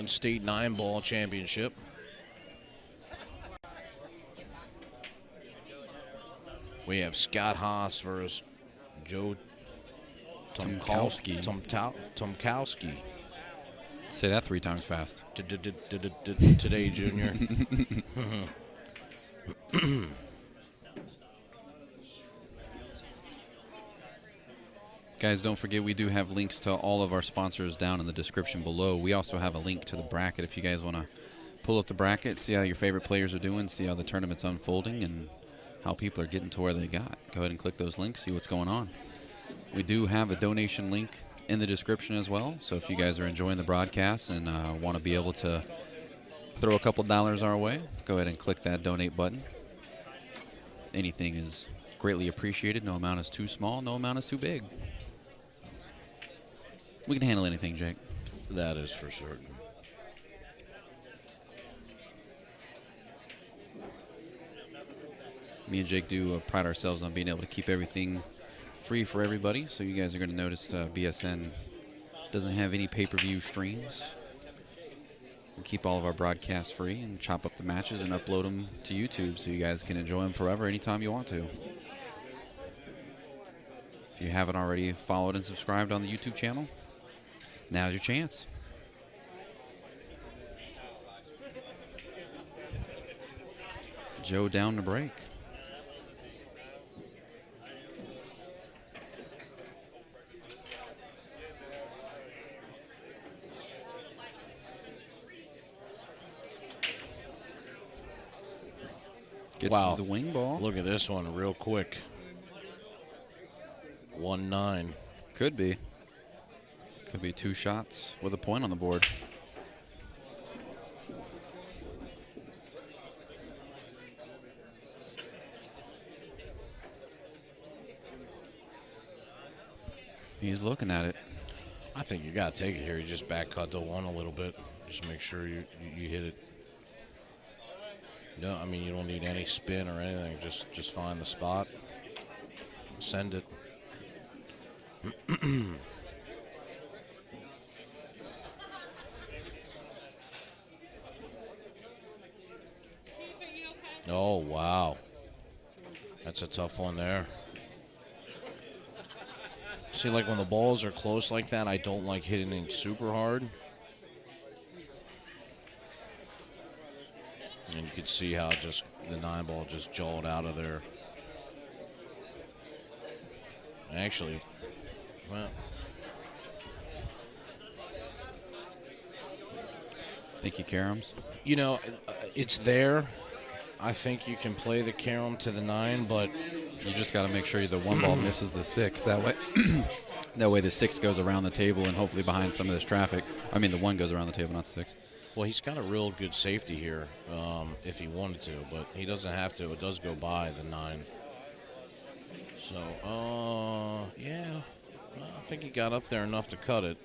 Oregon State 9-ball championship. We have Scott Haas versus Joe Tomkowski. Tomkowski. Say that 3 times fast. Today, Junior. Guys, don't forget we do have links to all of our sponsors down in the description below. We also have a link to the bracket if you guys want to pull up the bracket, see how your favorite players are doing, see how the tournament's unfolding, and how people are getting to where they got. Go ahead and click those links, see what's going on. We do have a donation link in the description as well, so if you guys are enjoying the broadcast and want to be able to throw a couple dollars our way, go ahead and click that donate button. Anything is greatly appreciated. No amount is too small, no amount is too big. We can handle anything, Jake. That is for certain. Me and Jake do pride ourselves on being able to keep everything free for everybody. So you guys are going to notice BSN doesn't have any pay-per-view streams. We keep all of our broadcasts free and chop up the matches and upload them to YouTube so you guys can enjoy them forever anytime you want to. If you haven't already followed and subscribed on the YouTube channel, now's your chance. Joe down to break. Gets the wing ball. Look at this one real quick. 1-9. Could be. Could be 2 shots with a point on the board. He's looking at it. I think you got to take it here. You just back cut the one a little bit. Just make sure you hit it. No, I mean, you don't need any spin or anything. Just find the spot. Send it. Oh, wow. That's a tough one there. See, like when the balls are close like that, I don't like hitting it super hard. And you could see how just the 9-ball just jawed out of there. Actually, well, think he caroms? You know, it's there. I think you can play the carom to the 9, but you just got to make sure the 1 ball misses the 6. That way, that way the 6 goes around the table and hopefully behind some of this traffic. I mean, the 1 goes around the table, not the 6. Well, he's got a real good safety here if he wanted to, but he doesn't have to. It does go by the 9. So, yeah, I think he got up there enough to cut it.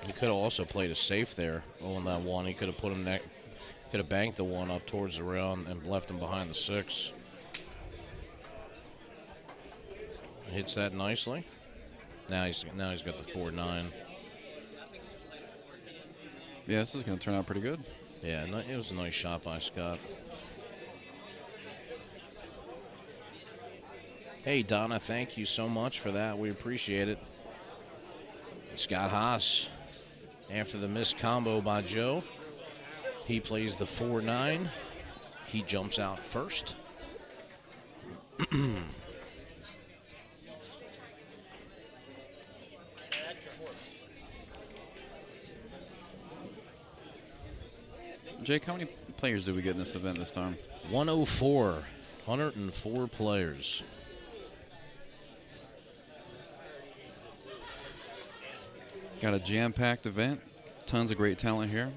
He could have also played a safe there on that 1. He could have put him could have banked the 1 up towards the round and left him behind the 6. Hits that nicely. Now he's got the 4-9. Yeah, this is going to turn out pretty good. Yeah, it was a nice shot by Scott. Hey, Donna, thank you so much for that. We appreciate it. Scott Haas, after the missed combo by Joe, he plays the 4-9. He jumps out first. Jake, how many players did we get in this event this time? 104. 104 players. Got a jam-packed event. Tons of great talent here.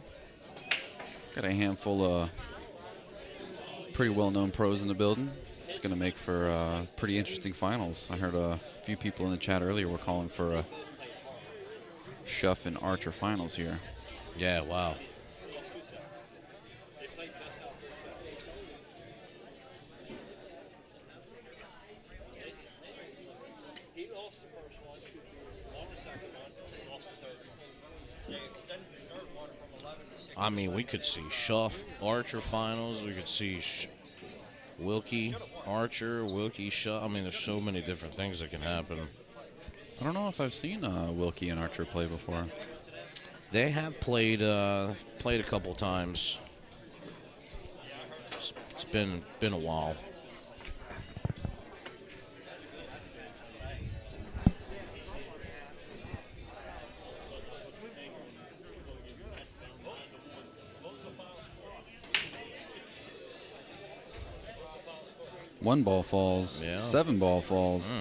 Got a handful of pretty well-known pros in the building. It's going to make for pretty interesting finals. I heard a few people in the chat earlier were calling for a Schuff and Archer finals here. Yeah, wow. I mean, we could see Schuff Archer finals. We could see Wilkie Archer, Wilkie Schuff. I mean, there's so many different things that can happen. I don't know if I've seen Wilkie and Archer play before. They have played a couple times. It's been a while. One ball falls. Yeah. 7 ball falls.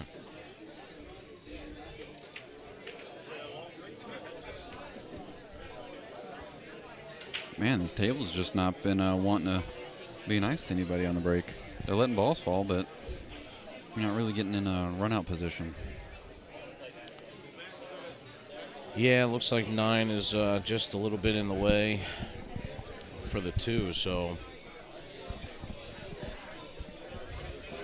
Man, this table's just not been wanting to be nice to anybody on the break. They're letting balls fall, but you're not really getting in a run-out position. Yeah, it looks like 9 is just a little bit in the way for the 2, so.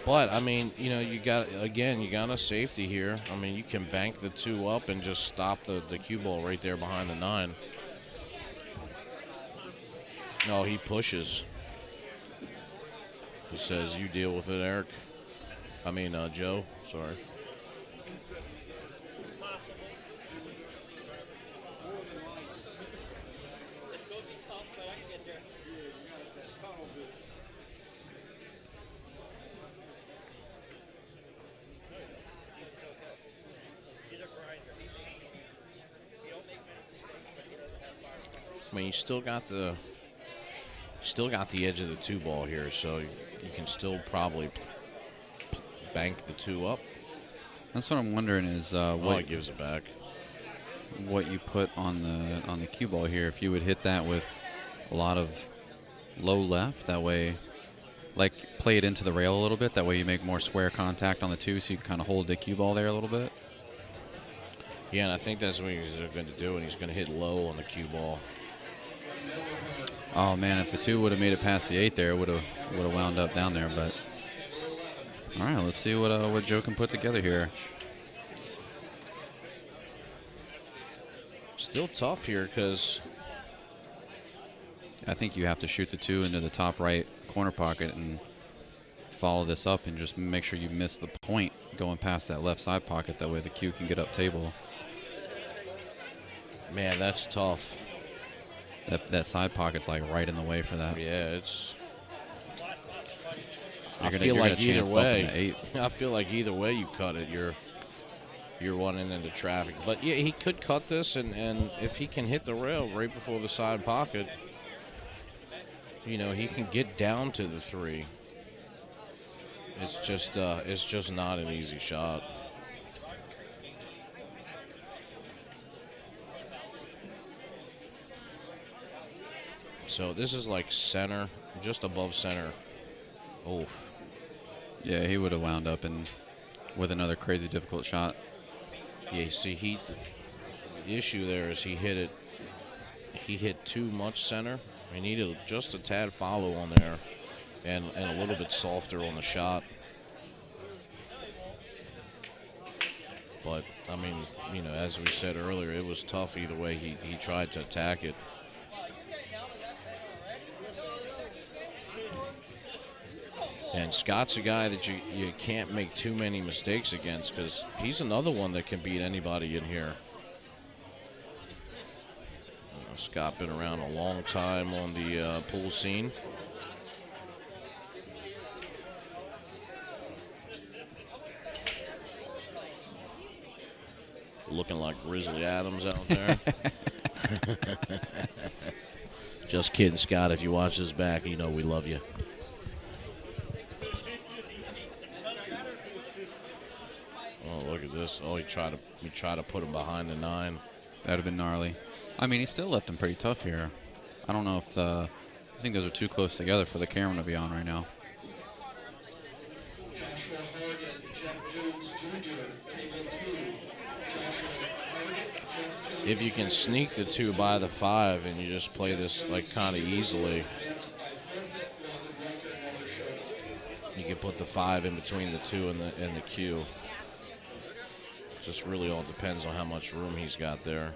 But, I mean, you know, you got a safety here. I mean, you can bank the 2 up and just stop the cue ball right there behind the 9. No, he pushes. He says, you deal with it, Eric. I mean, Joe, sorry. I mean, you still got the edge of the 2 ball here, so you can still probably bank the 2 up. That's what I'm wondering is what gives it back. What you put on the cue ball here. If you would hit that with a lot of low left, that way, like play it into the rail a little bit. That way you make more square contact on the 2, so you can kind of hold the cue ball there a little bit. Yeah, and I think that's what he's going to do, and he's going to hit low on the cue ball. Oh man, if the 2 would have made it past the 8 there, it would have wound up down there. But all right, let's see what Joe can put together here. Still tough here because I think you have to shoot the 2 into the top right corner pocket and follow this up and just make sure you miss the point going past that left side pocket. That way the cue can get up table. Man, that's tough. That side pocket's like right in the way for that. Yeah, it's. I feel like either way you cut it, you're running into traffic. But yeah, he could cut this, and if he can hit the rail right before the side pocket, you know, he can get down to the 3. It's just not an easy shot. So this is like center, just above center. Oh. Yeah, he would have wound up with another crazy difficult shot. Yeah, see, the issue there is he hit too much center. He needed just a tad follow on there and a little bit softer on the shot. But, I mean, you know, as we said earlier, it was tough either way he tried to attack it. And Scott's a guy that you can't make too many mistakes against because he's another one that can beat anybody in here. You know, Scott been around a long time on the pool scene. Looking like Grizzly Adams out there. Just kidding, Scott. If you watch this back, you know we love you. Oh, look at this. Oh, he tried to put him behind the 9. That would have been gnarly. I mean, he still left him pretty tough here. I don't know if I think those are too close together for the camera to be on right now. If you can sneak the 2 by the 5 and you just play this like kind of easily, you can put the 5 in between the 2 and the cue. Just really all depends on how much room he's got there.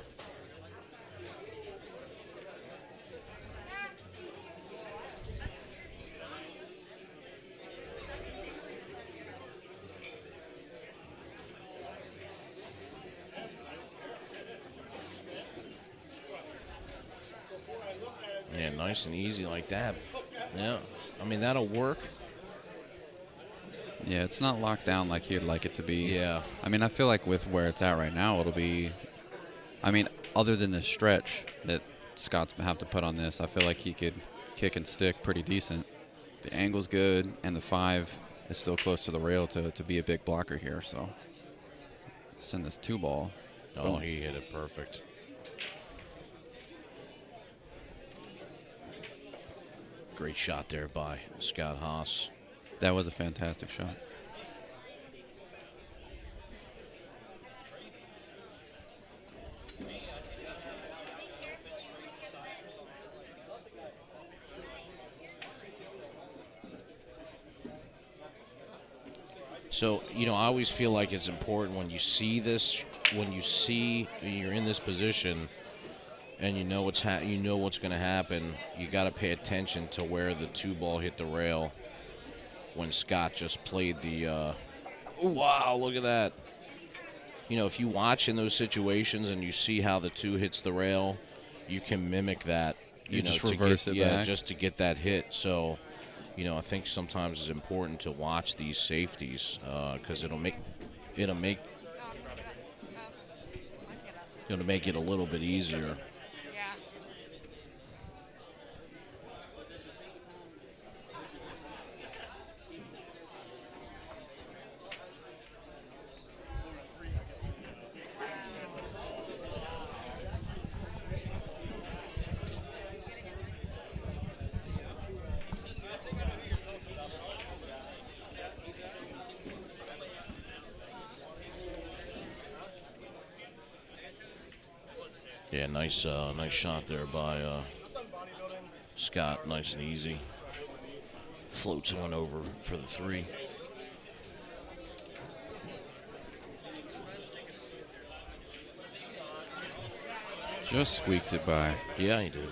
Yeah, nice and easy like that. Yeah, I mean, that'll work. Yeah, it's not locked down like you'd like it to be. Yeah. I mean, I feel like with where it's at right now, it'll be, I mean, other than the stretch that Scott's have to put on this, I feel like he could kick and stick pretty decent. The angle's good, and the 5 is still close to the rail to be a big blocker here. So send this 2-ball. Oh, Boom. he hit it perfect. Great shot there by Scott Haas. That was a fantastic shot. So, you know, I always feel like it's important when you see this, when you're in this position and you know what's going to happen, you got to pay attention to where the 2-ball hit the rail when Scott just played the wow, look at that. You know, if you watch in those situations and you see how the 2 hits the rail, you can mimic that, You know, just to reverse get, it yeah, back. just to get that hit. So, you know, I think sometimes it's important to watch these safeties because it'll make it a little bit easier. Yeah, nice shot there by Scott. Nice and easy. Floats one over for the 3. Just squeaked it by. Yeah, he did.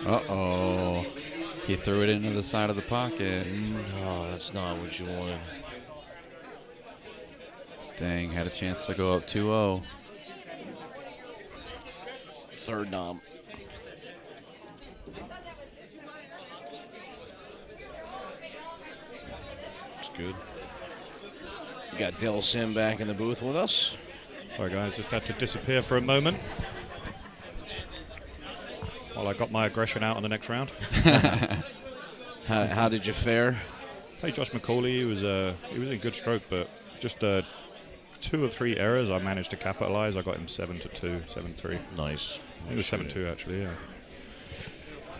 Uh-oh. He threw it into the side of the pocket. No, that's not what you wanted. Dang, had a chance to go up 2-0. Third knob. It's good. We got Del Sim back in the booth with us. Sorry, guys, just had to disappear for a moment while I got my aggression out on the next round. How did you fare? Hey, Josh McCauley, he was in good stroke, but just 2 or 3 errors I managed to capitalize. I got him 7-2, 7-3. Nice. He was 7-2 actually. Yeah.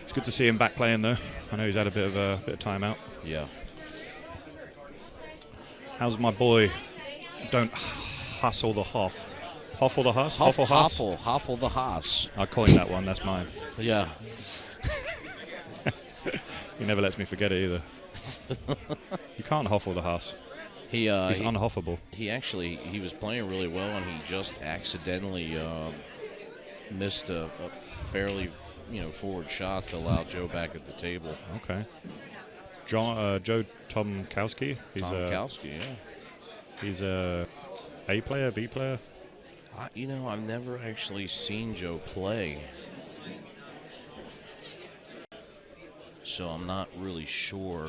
It's good to see him back playing though. I know he's had a bit of time out. Yeah. How's my boy? Don't hustle the Hoff. Hoffle the Haas? Hoffle the Haas. I coined that one. That's mine. Yeah. He never lets me forget it either. You can't Hoffle the Haas. He's unhoffable. He was playing really well, and he just accidentally missed a fairly, forward shot to allow Joe back at the table. Okay. Joe Tomkowski. Tomkowski, yeah. He's a player, B player. I've never actually seen Joe play, so I'm not really sure.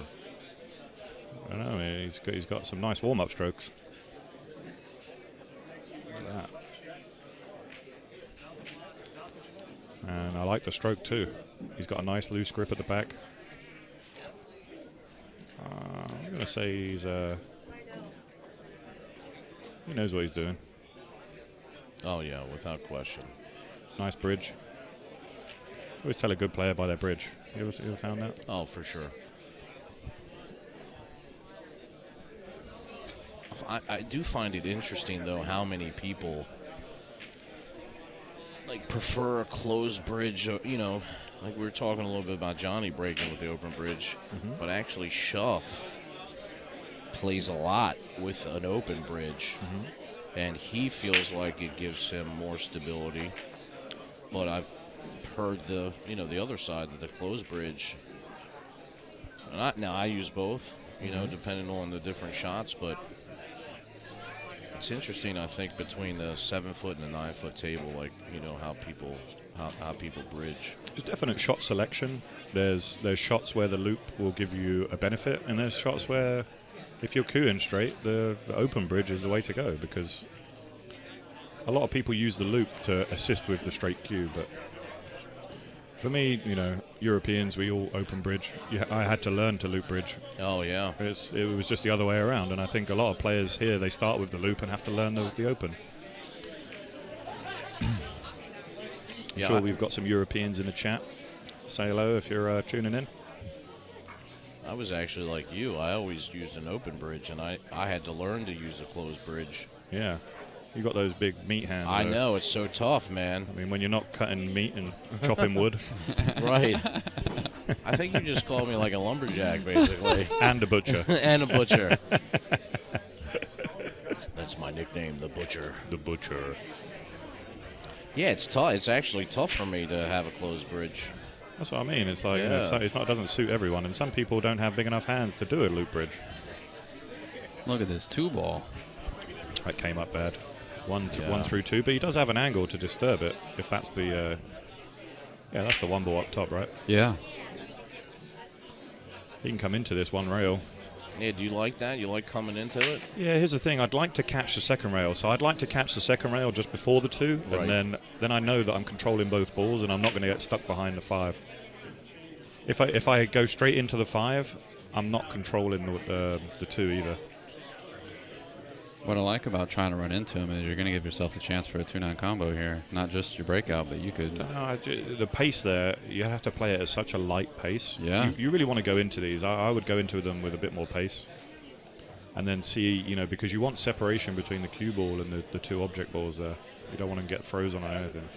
I don't know. He's got some nice warm-up strokes. Look at that. And I like the stroke too. He's got a nice loose grip at the back. I'm going to say he knows what he's doing. Oh, yeah, without question. Nice bridge. Always tell a good player by their bridge. You ever found that? Oh, for sure. tough. I do find it interesting, though, how many people like prefer a closed bridge. You know, like we were talking a little bit about Johnny breaking with the open bridge, but actually Schuff plays a lot with an open bridge, and he feels like it gives him more stability. But I've heard the other side, that the closed bridge. Now I use both, depending on the different shots, but it's interesting, I think, between the 7-foot and the 9-foot table, like, how people bridge. There's definite shot selection. There's shots where the loop will give you a benefit, and there's shots where if you're cooing straight, the open bridge is the way to go, because a lot of people use the loop to assist with the straight cue, but for me, Europeans, we all open bridge. I had to learn to loop bridge. Oh, yeah. It was just the other way around, and I think a lot of players here, they start with the loop and have to learn the open. I'm sure we've got some Europeans in the chat. Say hello if you're tuning in. I was actually like you. I always used an open bridge, and I had to learn to use a closed bridge. Yeah. You got those big meat hands. I know, it's so tough, man. I mean, when you're not cutting meat and chopping wood. Right. I think you just called me like a lumberjack, basically. And a butcher. And a butcher. That's my nickname, the Butcher. The Butcher. Yeah, it's tough. It's actually tough for me to have a closed bridge. That's what I mean. It's like, it doesn't suit everyone, and some people don't have big enough hands to do a loop bridge. Look at this 2-ball. That came up bad. One through 2, but he does have an angle to disturb it. If that's the, that's the 1 ball up top, right? Yeah. He can come into this 1 rail. Yeah, do you like that? You like coming into it? Yeah, here's the thing. I'd like to catch the second rail, so I'd like to catch the second rail just before the 2, right. And then I know that I'm controlling both balls, and I'm not going to get stuck behind the 5. If I go straight into the 5, I'm not controlling the 2 either. What I like about trying to run into him is you're going to give yourself the chance for a 2-9 combo here. Not just your breakout, but you could... the pace there, you have to play it at such a light pace. Yeah. You really want to go into these. I would go into them with a bit more pace. And then see, because you want separation between the cue ball and the 2 object balls there. You don't want to get frozen on anything.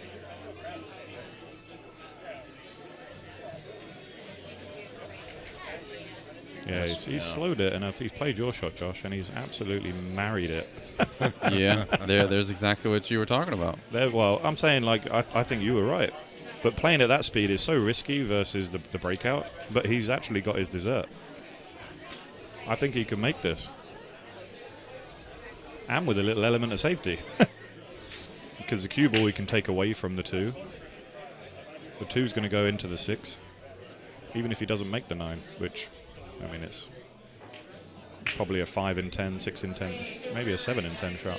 Yeah, he's slowed it, and he's played your shot, Josh, and he's absolutely married it. Yeah, there's exactly what you were talking about. Well, I'm saying, I think you were right. But playing at that speed is so risky versus the breakout, but he's actually got his dessert. I think he can make this. And with a little element of safety. Because the cue ball he can take away from the 2. The 2's going to go into the 6. Even if he doesn't make the 9, which... I mean, it's probably a 5 in 10, 6 in 10, maybe a 7 in 10 shot.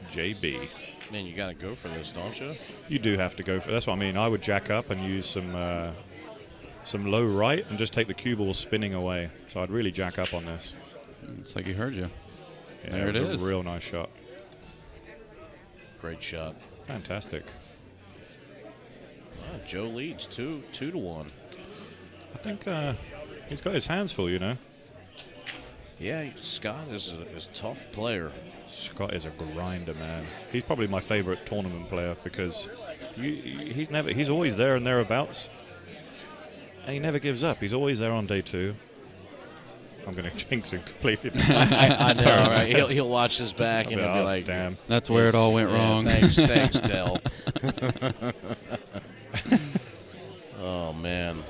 JB. Man, you got to go for this, don't you? You do have to go for. That's what I mean. I would jack up and use some low right and just take the cue ball spinning away. So I'd really jack up on this. It's like he heard you. Yeah, there it is. A real nice shot. Great shot. Fantastic. Joe leads 2-1. I think he's got his hands full, Yeah, Scott is a tough player. Scott is a grinder, man. He's probably my favorite tournament player because he's always there and thereabouts, and he never gives up. He's always there on day 2. I'm going to jinx him completely. I know, right? He'll watch this back and he'll be like, damn. That's where it all went wrong. Thanks, Dell. Oh, man.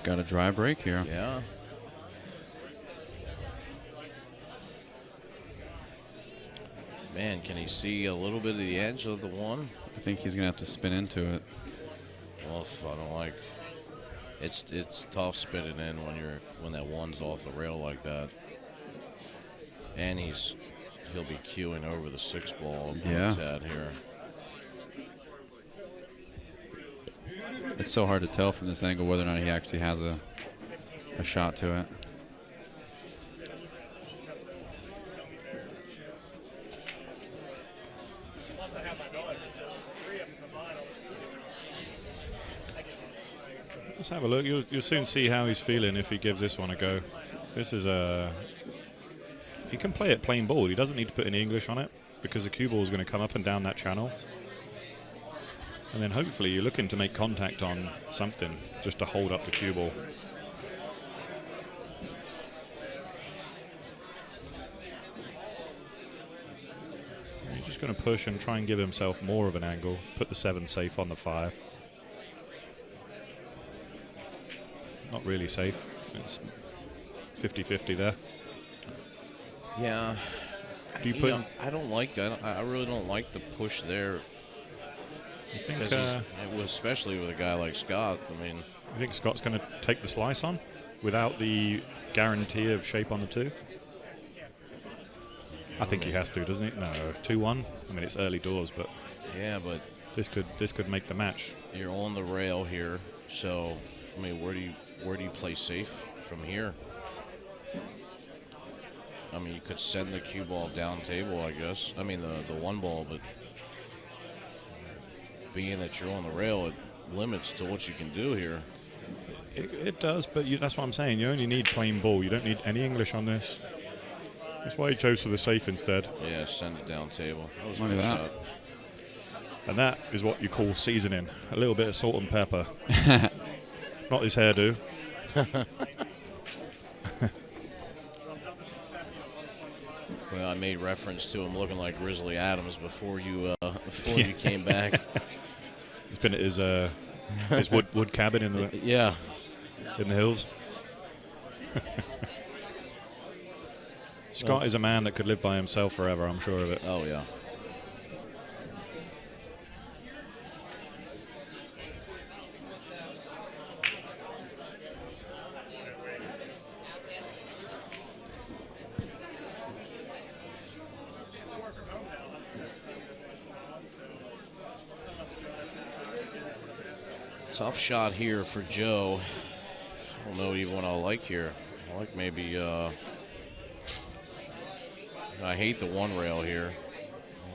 Got a dry break here. Yeah. Man, can he see a little bit of the edge of the one? I think he's going to have to spin into it. Well, if I don't like, it's tough spinning in when that one's off the rail like that. And he'll be queuing over the 6-ball Tad here. It's so hard to tell from this angle whether or not he actually has a shot to it. Let's have a look. You'll soon see how he's feeling if he gives this one a go. This is he can play it plain ball. He doesn't need to put any English on it because the cue ball is going to come up and down that channel. And then hopefully you're looking to make contact on something just to hold up the cue ball. He's just going to push and try and give himself more of an angle. Put the 7 safe on the 5. Not really safe. It's 50-50 there. Yeah. Do you put? I don't like that. I really don't like the push there. You think, especially with a guy like Scott. I mean, you think Scott's going to take the slice on without the guarantee of shape on the 2? I think he has to, doesn't he? No, 2-1. I mean, it's early doors, but yeah, but this could make the match. You're on the rail here, so I mean, where do you play safe from here? I mean, you could send the cue ball down table, I guess. I mean, the 1 ball, but being that you're on the rail, it limits to what you can do here. It does, but that's what I'm saying. You only need plain ball. You don't need any English on this. That's why he chose for the safe instead. Yeah, send it down table. That was a Look good at that. shot. And that is what you call seasoning. A little bit of salt and pepper. Not his hairdo. Well, I made reference to him looking like Grizzly Adams before you you came back. He's been at his wood cabin in the hills. Scott is a man that could live by himself forever, I'm sure of it. Oh, yeah. Tough shot here for Joe. I don't know even what I like here. I like maybe, I hate the 1 rail here.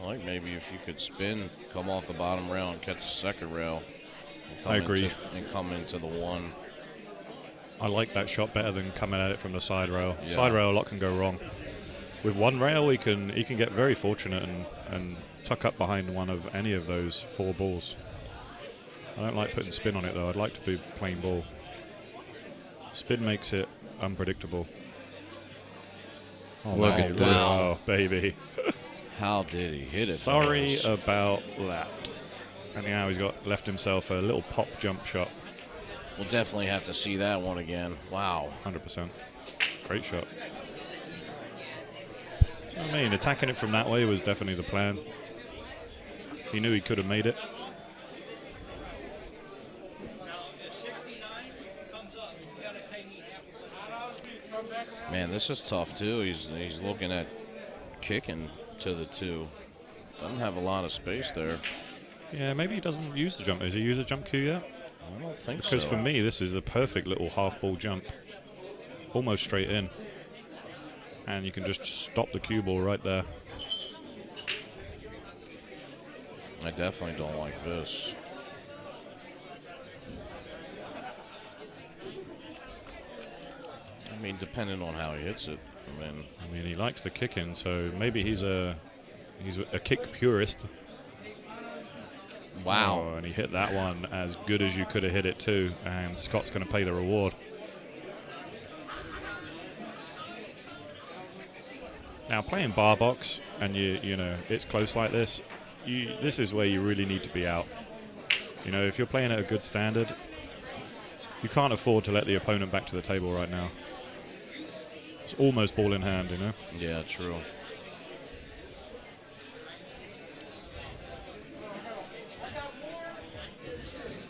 I like maybe if you could spin, come off the bottom rail and catch the 2nd rail. I agree. And come into the 1. I like that shot better than coming at it from the side rail. Yeah. Side rail, a lot can go wrong. With 1 rail, he can get very fortunate and tuck up behind one of any of those 4 balls. I don't like putting spin on it, though. I'd like to be plain ball. Spin makes it unpredictable. Oh, look at this. Oh, baby. How did he hit it? Sorry about that. And now he's left himself a little pop jump shot. We'll definitely have to see that one again. Wow. 100%. Great shot. So, I mean, attacking it from that way was definitely the plan. He knew he could have made it. Man, this is tough, too. He's looking at kicking to the 2. Doesn't have a lot of space there. Yeah, maybe he doesn't use the jump. Does he use a jump cue yet? I don't think so. Because for me, this is a perfect little half-ball jump. Almost straight in. And you can just stop the cue ball right there. I definitely don't like this. I mean, depending on how he hits it. I mean, he likes the kicking, so maybe he's a kick purist. Wow. Oh, and he hit that one as good as you could have hit it too, and Scott's going to pay the reward. Now, playing bar box and you know it's close like this, this is where you really need to be out. You know, if you're playing at a good standard, you can't afford to let the opponent back to the table right now. It's almost ball in hand, you know. Yeah, true.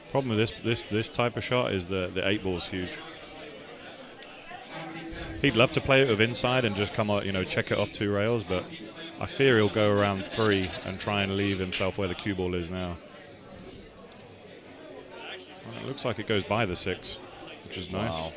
Problem with this type of shot is the 8-ball's huge. He'd love to play it with inside and just come out, check it off 2 rails, but I fear he'll go around 3 and try and leave himself where the cue ball is now. Well, it looks like it goes by the 6, which is nice. Wow.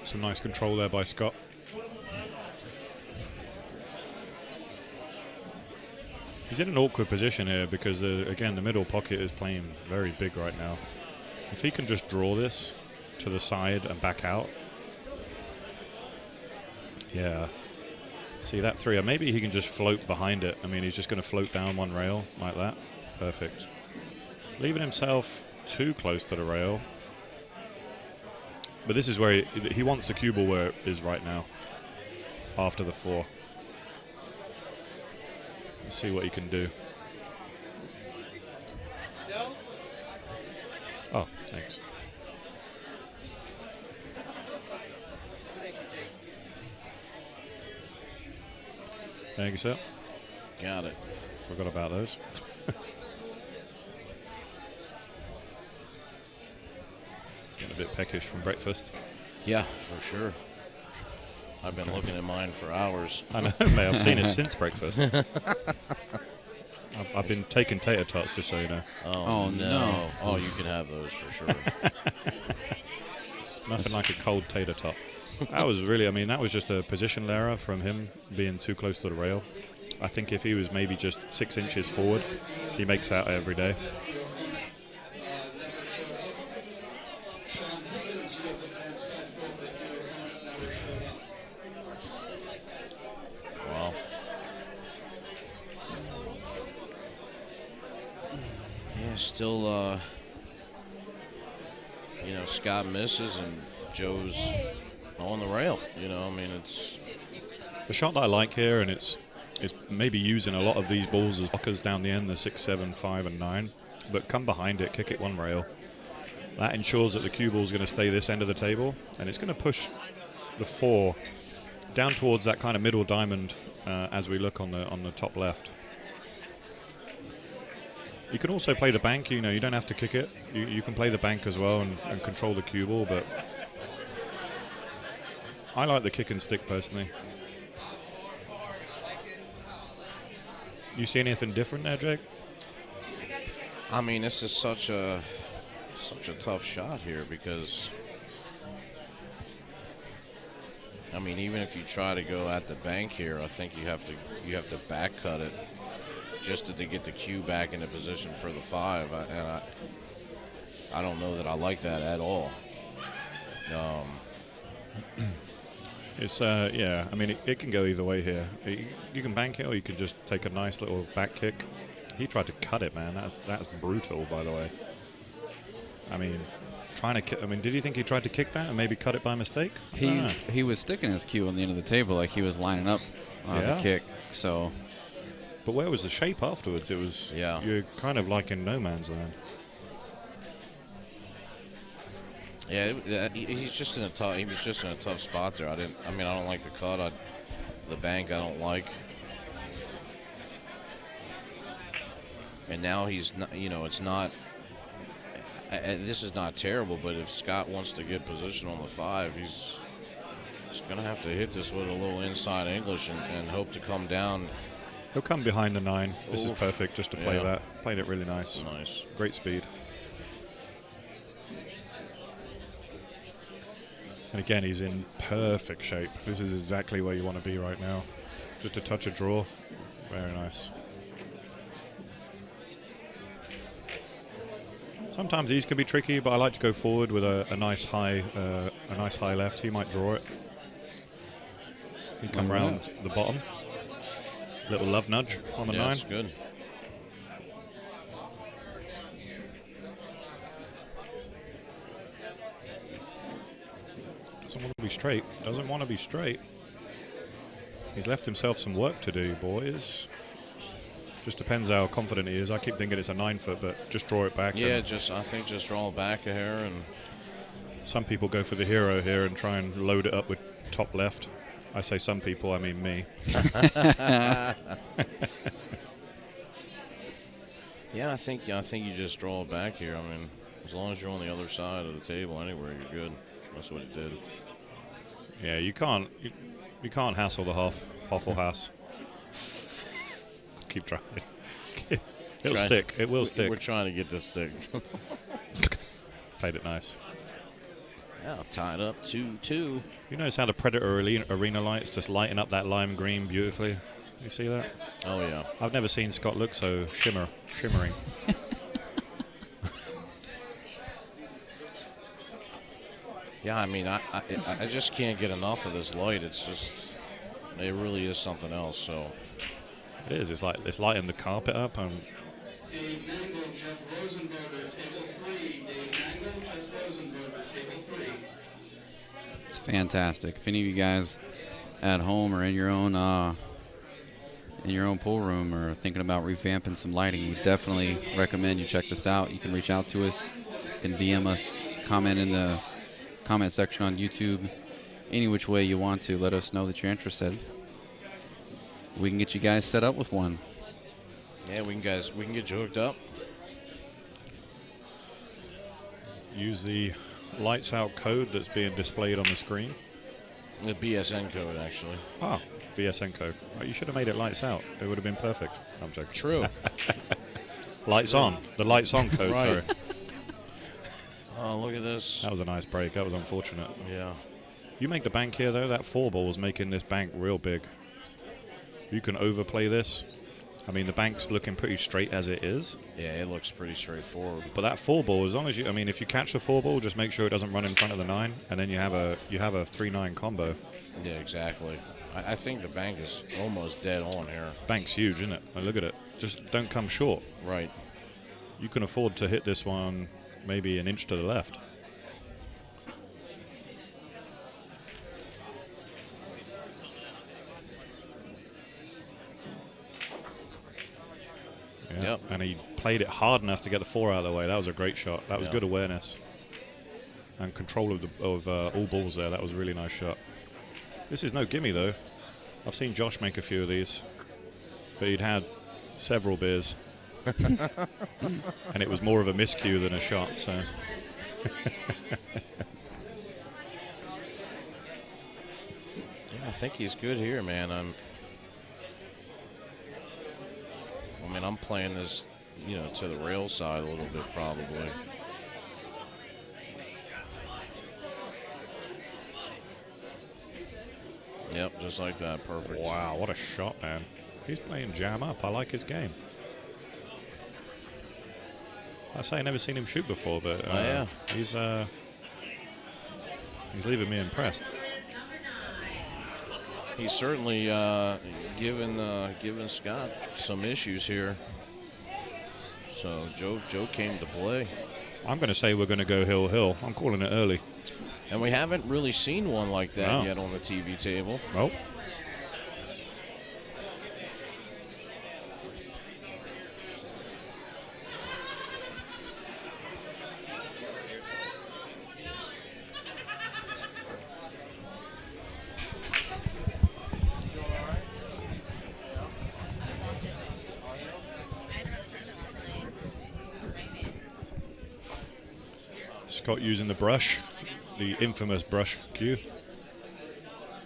Some nice control there by Scott. He's in an awkward position here because, again, the middle pocket is playing very big right now. If he can just draw this to the side and back out. Yeah. See that 3? Maybe he can just float behind it. I mean, he's just going to float down 1 rail like that. Perfect. Leaving himself too close to the rail. But this is where he wants the cue ball where it is right now, after the 4. Let's see what he can do. Oh, thanks. Thank you, sir. Got it. Forgot about those. Getting a bit peckish from breakfast. Yeah, for sure. I've been looking at mine for hours. I know, mate. I've seen it since breakfast. I've been taking tater tots, just so you know. Oh no. Oh, you can have those for sure. Nothing like a cold tater tot. That was really, that was just a positional error from him being too close to the rail. I think if he was maybe just 6 inches forward, he makes out every day. Wow. Yeah, still, Scott misses and Joe's on the rail. It's The shot that I like here, and it's maybe using a lot of these balls as blockers down the end, the 6, 7, 5, and 9. But come behind it, kick it 1 rail. That ensures that the cue ball is going to stay this end of the table, and it's going to push the 4 down towards that kind of middle diamond as we look on the top left. You can also play the bank. You don't have to kick it. You can play the bank as well and control the cue ball, but I like the kick and stick personally. You see anything different there, Jake? this is such a tough shot here because even if you try to go at the bank here, I think you have to back cut it just to get the cue back into position for the 5. I don't know that I like that at all. It's it can go either way here. You can bank it, or you can just take a nice little back kick. He tried to cut it, man. That's brutal, by the way. Did you think he tried to kick that and maybe cut it by mistake? He was sticking his cue on the end of the table like he was lining up the kick. So, but where was the shape afterwards? It was you're kind of like in no man's land. Yeah, he was just in a tough spot there. I don't like the cut. The bank I don't like. And now he's not. It's not. This is not terrible, but if Scott wants to get position on the 5, he's going to have to hit this with a little inside English and hope to come down. He'll come behind the 9. This is perfect just to play that. Played it really nice. Nice. Great speed. And again, he's in perfect shape. This is exactly where you want to be right now. Just a touch of draw. Very nice. Sometimes these can be tricky, but I like to go forward with a nice high left. He might draw it. He come round the bottom. Little love nudge on the 9. That's good. Doesn't want to be straight. Doesn't want to be straight. He's left himself some work to do, boys. Just depends how confident he is. I keep thinking it's a 9-foot, but just draw it back. Yeah, I think just draw it back a hair. And some people go for the hero here and try and load it up with top left. I say some people, I mean me. Yeah, I think you just draw it back here. I mean, as long as you're on the other side of the table anywhere, you're good. That's what he did. Yeah, you can't hassle the Hoffel Haas. Keep trying. It'll stick. It will stick. We're trying to get this stick. Played it nice. Yeah, tied up 2-2. You notice how the Predator arena lights just lighten up that lime green beautifully? You see that? Oh, yeah. I've never seen Scott look so shimmering. Yeah, I mean, I just can't get enough of this light. It's just, it really is something else. So it is. It's like it's lighting the carpet up. And Dave Mango, Jeff Rosenberger, table 3. Dave Mango, Jeff Rosenberger, table 3. It's fantastic. If any of you guys at home or in your own pool room or thinking about revamping some lighting, we definitely recommend you check this out. You can reach out to us, you can DM us, comment in the comment section on YouTube, any which way you want to. Let us know that you're interested. We can get you guys set up with one. yeah, we can get you hooked up. use the lights out code that's being displayed on the screen. The BSN code, actually. Ah, BSN code. Oh, you should have made it lights out. It would have been perfect. I'm joking. True. Lights on. The lights on code, Right. sorry. Oh, look at this. That was a nice break. That was unfortunate. Yeah. You make the bank here, though. That 4-ball is making this bank real big. You can overplay this. I mean, the bank's looking pretty straight as it is. Yeah, it looks pretty straightforward. But that 4-ball, as long as you, I mean, if you catch the 4-ball, just make sure it doesn't run in front of the 9, and then you have a 3-9 combo. Yeah, exactly. I think the bank is almost dead on here. Bank's huge, isn't it? Like, look at it. Just don't come short. Right. You can afford to hit this one maybe an inch to the left. Yeah. Yep. And he played it hard enough to get the 4 out of the way. That was a great shot. That was Yeah. good awareness and control of all balls there. That was a really nice shot. This is no gimme though. I've seen Josh make a few of these, but he'd had several beers, and it was more of a miscue than a shot. So. Yeah, I think he's good here, man. I'm playing this, to the rail side a little bit probably. Yep, just like that. Perfect. Wow, what a shot, man. He's playing jam up. I like his game. I say I've never seen him shoot before, but yeah. he's leaving me impressed. He's certainly given Scott some issues here. So Joe came to play. I'm going to say we're going to go hill. I'm calling it early. And we haven't really seen one like that No. yet on the TV table. Oh. Scott using the brush, the infamous brush cue.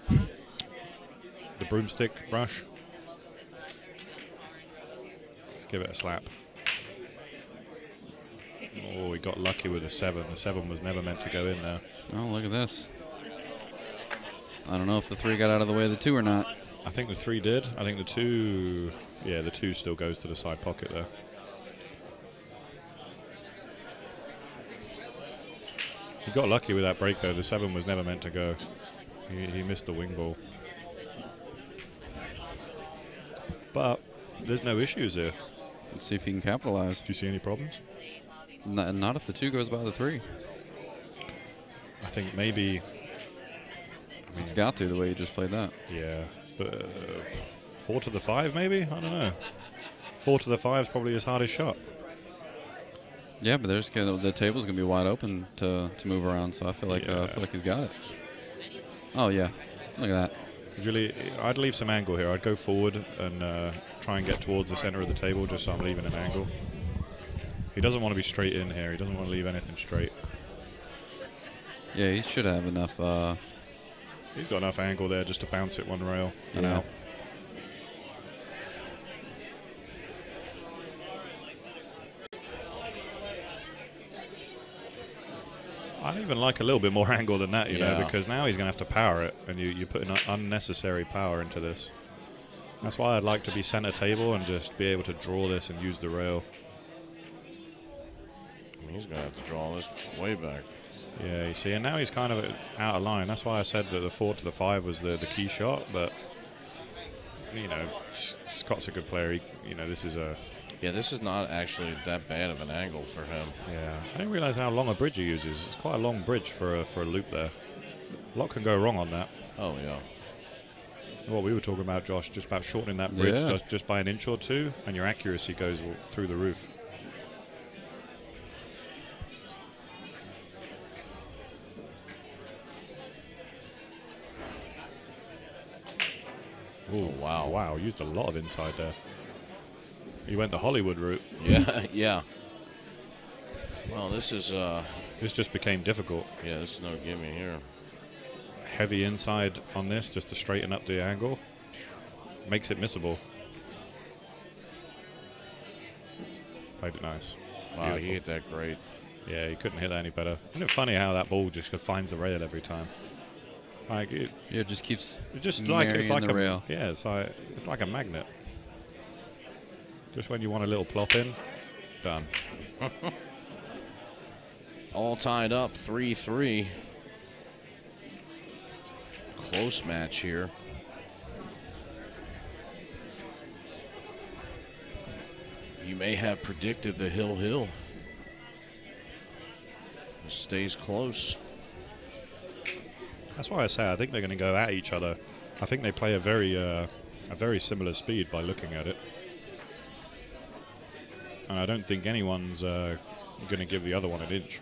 The broomstick brush. Let's give it a slap. Oh, we got lucky with the 7. The 7 was never meant to go in there. Oh, look at this. I don't know if the 3 got out of the way of the 2 or not. I think the 3 did. I think the 2, yeah, the 2 still goes to the side pocket there. He got lucky with that break, though. The 7 was never meant to go. He missed the wing ball. But there's no issues here. Let's see if he can capitalize. Do you see any problems? Not if the 2 goes by the 3. I think maybe, It's got to, the way you just played that. yeah, 4 to the 5 maybe? I don't know. 4 to the 5 is probably his hardest shot. Yeah, but the table's gonna be wide open to move around, so I feel like he's got it. Oh yeah, look at that. Usually, I'd leave some angle here. I'd go forward and try and get towards the center of the table, just so I'm leaving an angle. He doesn't want to be straight in here. He doesn't want to leave anything straight. Yeah, he should have enough. He's got enough angle there just to bounce it one rail and Yeah. out. I even like a little bit more angle than that, you know, because now he's going to have to power it, and you put an unnecessary power into this. That's why I'd like to be center table and just be able to draw this and use the rail. I mean, he's going to have to draw this way back. Yeah, you see, and now he's kind of out of line. That's why I said that the 4 to the 5 was the key shot, but, you know, Scott's a good player. This is a... Yeah, this is not actually that bad of an angle for him. Yeah, I didn't realize how long a bridge he uses. It's quite a long bridge for a loop there. A lot can go wrong on that. Oh, yeah. What we were talking about, Josh, just about shortening that bridge Yeah. just by an inch or two, and your accuracy goes through the roof. Oh, wow. Wow, used a lot of inside there. He went the Hollywood route. Yeah, yeah. Well, this is, This just became difficult. yeah, this is no gimme here. Heavy inside on this just to straighten up the angle. Makes it missable. Played it nice. Wow, Beautiful. he hit that great. Yeah, he couldn't hit that any better. Isn't it funny how that ball just finds the rail every time? Like it just keeps just like it's like marrying the rail. Yeah, it's like a magnet. Just when you want a little plop in, done. All tied up, 3-3. Close match here. You may have predicted the hill. It stays close. That's why I say I think they're going to go at each other. I think they play a very similar speed by looking at it. And I don't think anyone's going to give the other one an inch.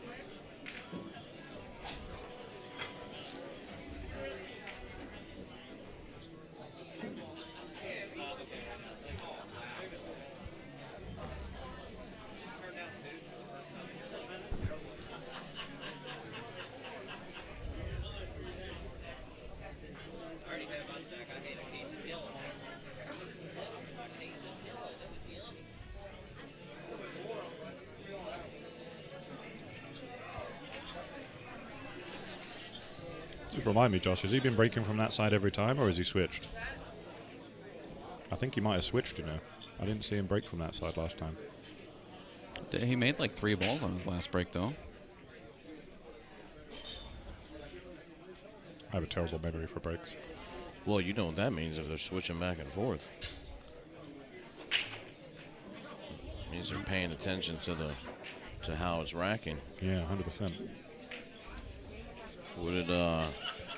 Just remind me, Josh, has he been breaking from that side every time, or has he switched? I think he might have switched, you know. I didn't see him break from that side last time. He made like 3 balls on his last break, though. I have a terrible memory for breaks. Well, you know what that means if they're switching back and forth. It means they're paying attention to how it's racking. Yeah, 100%. What did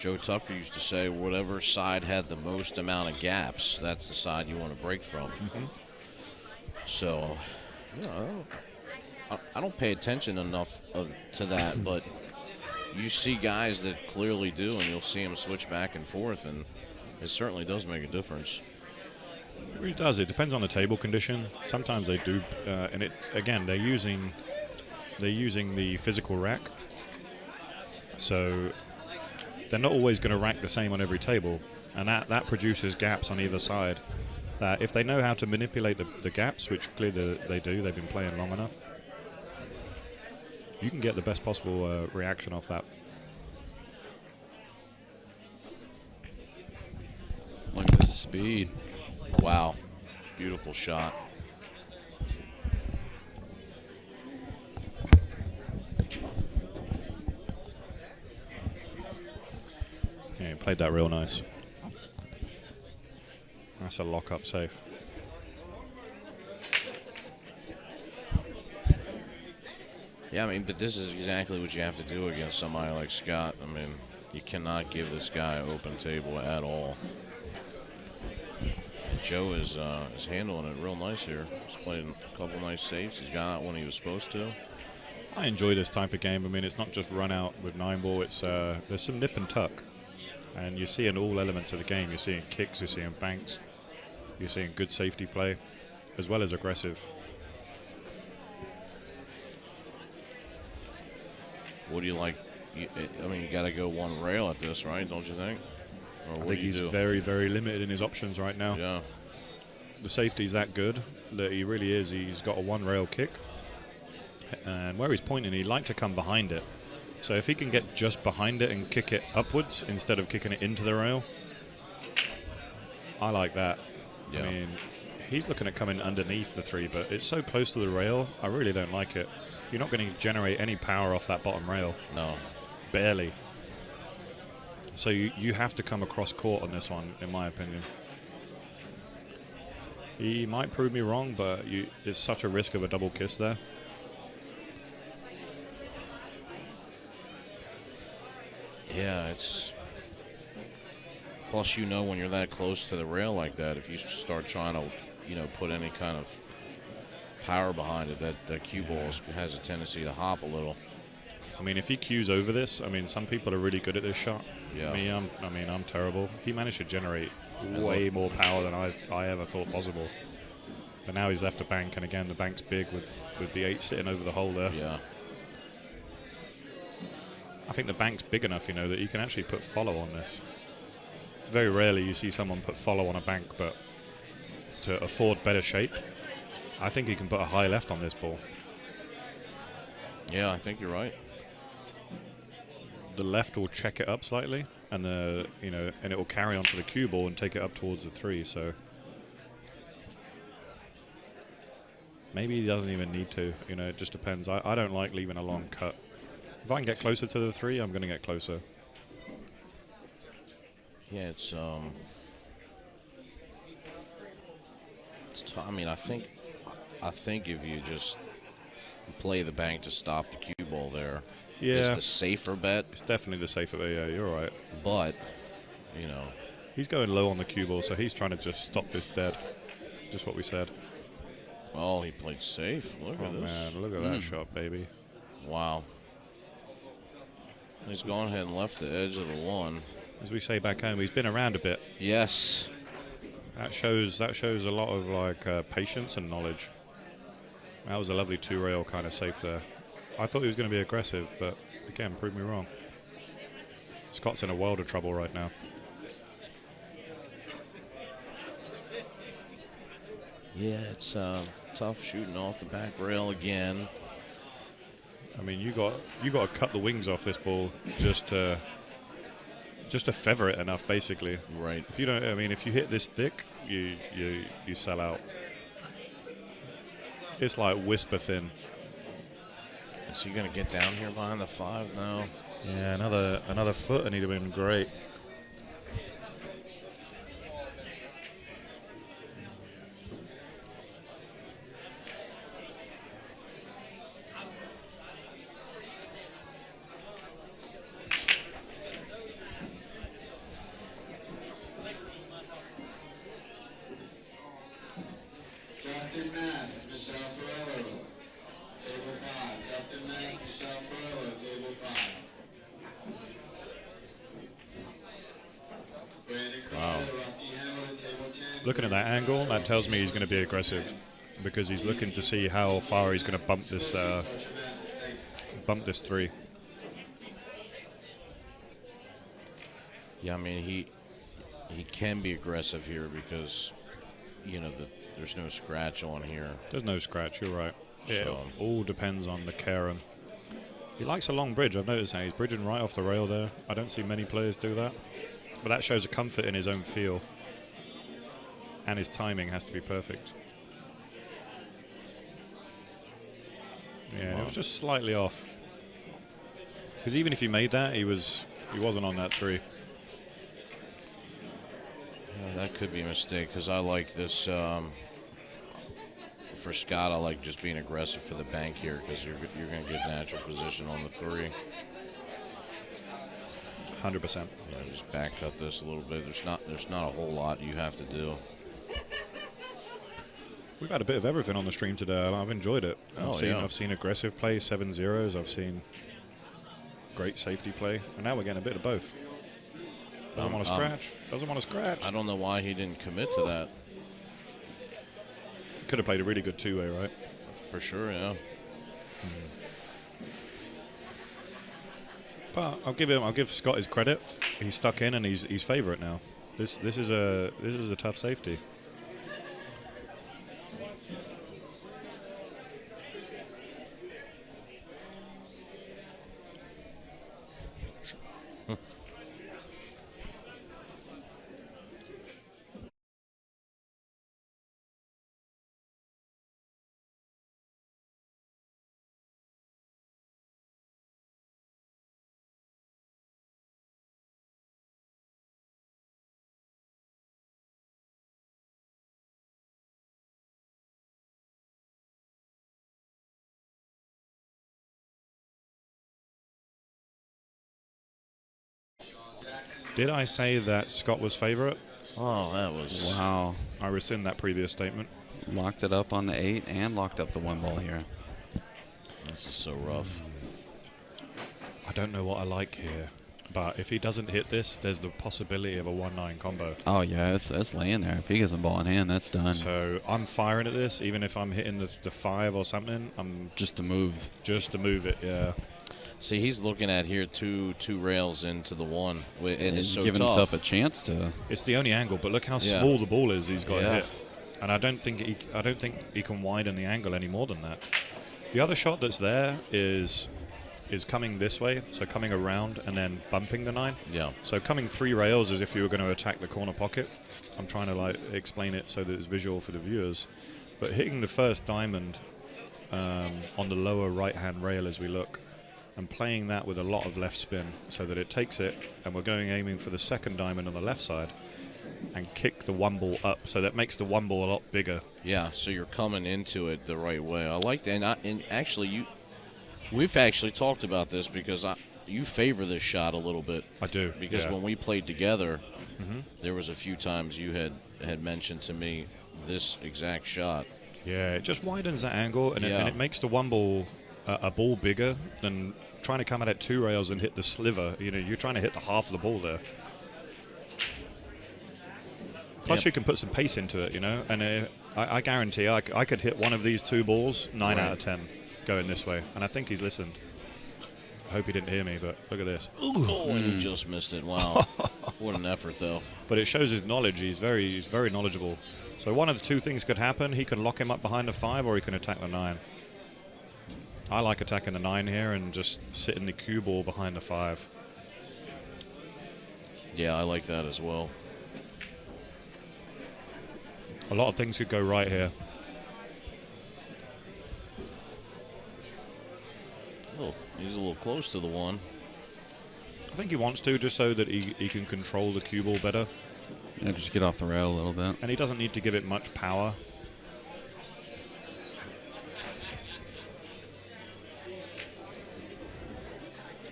Joe Tucker used to say? Whatever side had the most amount of gaps, that's the side you want to break from. Mm-hmm. So, you know, I don't pay attention enough to that, but you see guys that clearly do, and you'll see them switch back and forth, and it certainly does make a difference. It really does. It depends on the table condition. Sometimes they do, and it again they're using the physical rack, so they're not always going to rack the same on every table, and that produces gaps on either side. That if they know how to manipulate the gaps, which clearly they do, they've been playing long enough, you can get the best possible reaction off that. Look at this speed. Wow. Beautiful shot. Yeah, he played that real nice. That's a lock-up safe. Yeah, I mean, but this is exactly what you have to do against somebody like Scott. I mean, you cannot give this guy an open table at all. Joe is handling it real nice here. He's playing a couple nice saves. He's got out when he was supposed to. I enjoy this type of game. I mean, it's not just run out with 9-ball. It's there's some nip and tuck, and you see in all elements of the game. You're seeing kicks, you're seeing banks, you're seeing good safety play, as well as aggressive. What do you like? I mean, you got to go one rail at this, right? Don't you think? Or I what think do you he's do? very, very limited in his options right now. Yeah. The safety's that good that he really is. He's got a one-rail kick, and where he's pointing, he'd like to come behind it. So if he can get just behind it and kick it upwards instead of kicking it into the rail, I like that. Yeah. I mean, he's looking at coming underneath the 3, but it's so close to the rail, I really don't like it. You're not going to generate any power off that bottom rail. No. Barely. So you have to come across court on this one, in my opinion. He might prove me wrong, but it's such a risk of a double kiss there. Yeah, it's... Plus, you know when you're that close to the rail like that, if you start trying to, put any kind of power behind it, that cue ball has a tendency to hop a little. I mean, if he cues over this, I mean, some people are really good at this shot. Yeah. I'm terrible. He managed to generate way more power than I ever thought possible. But now he's left a bank, and again, the bank's big with the 8 sitting over the hole there. Yeah. I think the bank's big enough, that you can actually put follow on this. Very rarely you see someone put follow on a bank, but to afford better shape, I think he can put a high left on this ball. Yeah, I think you're right. The left will check it up slightly, and and it will carry onto the cue ball and take it up towards the 3. So maybe he doesn't even need to. It just depends. I don't like leaving a long cut. If I can get closer to the 3, I'm going to get closer. Yeah, it's tough. I mean, I think if you just play the bank to stop the cue ball there, is the safer bet. It's definitely the safer bet. Yeah, you're right. But he's going low on the cue ball, so he's trying to just stop this dead. Just what we said. Oh, he played safe. Look at this. Oh man, look at that shot, baby. Wow. He's gone ahead and left the edge of the 1. As we say back home, he's been around a bit. Yes. That shows a lot of patience and knowledge. That was a lovely 2-rail kind of safe there. I thought he was going to be aggressive, but again, proved me wrong. Scott's in a world of trouble right now. Yeah, it's tough shooting off the back rail again. I mean, you got to cut the wings off this ball just to feather it enough, basically. Right. If you don't, if you hit this thick, you sell out. It's like whisper thin. Is he going to get down here behind the 5 now? Yeah, another foot, and he'd have been great. Justin Mass, Michelle Torello, table 5. Justin Mass, Michelle Torello, table 5. Brandon Crowder, Rusty Hamilton, table 10. Looking at that angle, that tells me he's going to be aggressive because he's looking to see how far he's going to bump this 3. Yeah, I mean, he can be aggressive here because, there's no scratch on here. There's no scratch, you're right. It So- all depends on the carom. He likes a long bridge. I've noticed that he's bridging right off the rail there. I don't see many players do that. But that shows a comfort in his own feel. And his timing has to be perfect. Yeah, it was just slightly off. Because even if he made that, he wasn't on that 3. Yeah, that could be a mistake because I like this. For Scott, I like just being aggressive for the bank here because you're going to get natural position on the 3. 100%. Yeah, just back cut this a little bit. There's not a whole lot you have to do. We've had a bit of everything on the stream today, and I've enjoyed it. I've seen aggressive play, 7-0s. I've seen great safety play, and now we're getting a bit of both. Doesn't want to scratch. Doesn't want to scratch. I don't know why he didn't commit to that. Could have played a really good two-way, right? For sure, yeah. But I'll give Scott his credit. He's stuck in, and he's favorite now. This is a tough safety. Did I say that Scott was favorite? Oh, that was... Wow. I rescind that previous statement. Locked it up on the 8 and locked up the 1 ball here. This is so rough. I don't know what I like here, but if he doesn't hit this, there's the possibility of a 1-9 combo. Oh, yeah, it's laying there. If he gets a ball in hand, that's done. So I'm firing at this, even if I'm hitting the 5 or something. I'm just to move. Just to move it, yeah. See, he's looking at here two rails into the 1. And it's so giving tough. himself a chance to. It's the only angle, but look how small the ball is he's got to hit. And I don't think he can widen the angle any more than that. The other shot that's there is coming this way, so coming around and then bumping the 9. Yeah. So coming 3 rails as if you were going to attack the corner pocket. I'm trying to explain it so that it's visual for the viewers. But hitting the first diamond on the lower right-hand rail as we look, and playing that with a lot of left spin so that it takes it, and we're aiming for the second diamond on the left side, and kick the 1 ball up, so that makes the 1 ball a lot bigger. Yeah, so you're coming into it the right way. I like that, and actually we've actually talked about this because you favor this shot a little bit. I do. Because when we played together, there was a few times you had mentioned to me this exact shot. Yeah, it just widens that angle, and it makes the 1 ball a ball bigger than trying to come at 2 rails and hit the sliver. You're trying to hit the half of the ball there. Plus, you can put some pace into it, and I guarantee I could hit one of these 2 balls 9 out of 10 going this way, and I think he's listened. I hope he didn't hear me, but look at this. Oh, and he just missed it. Wow. What an effort, though. But it shows his knowledge. He's very knowledgeable. So one of the 2 things could happen. He can lock him up behind the 5, or he can attack the 9. I like attacking the 9 here and just sitting the cue ball behind the 5. Yeah, I like that as well. A lot of things could go right here. Oh, he's a little close to the 1. I think he wants to, just so that he can control the cue ball better. Yeah, just get off the rail a little bit. And he doesn't need to give it much power.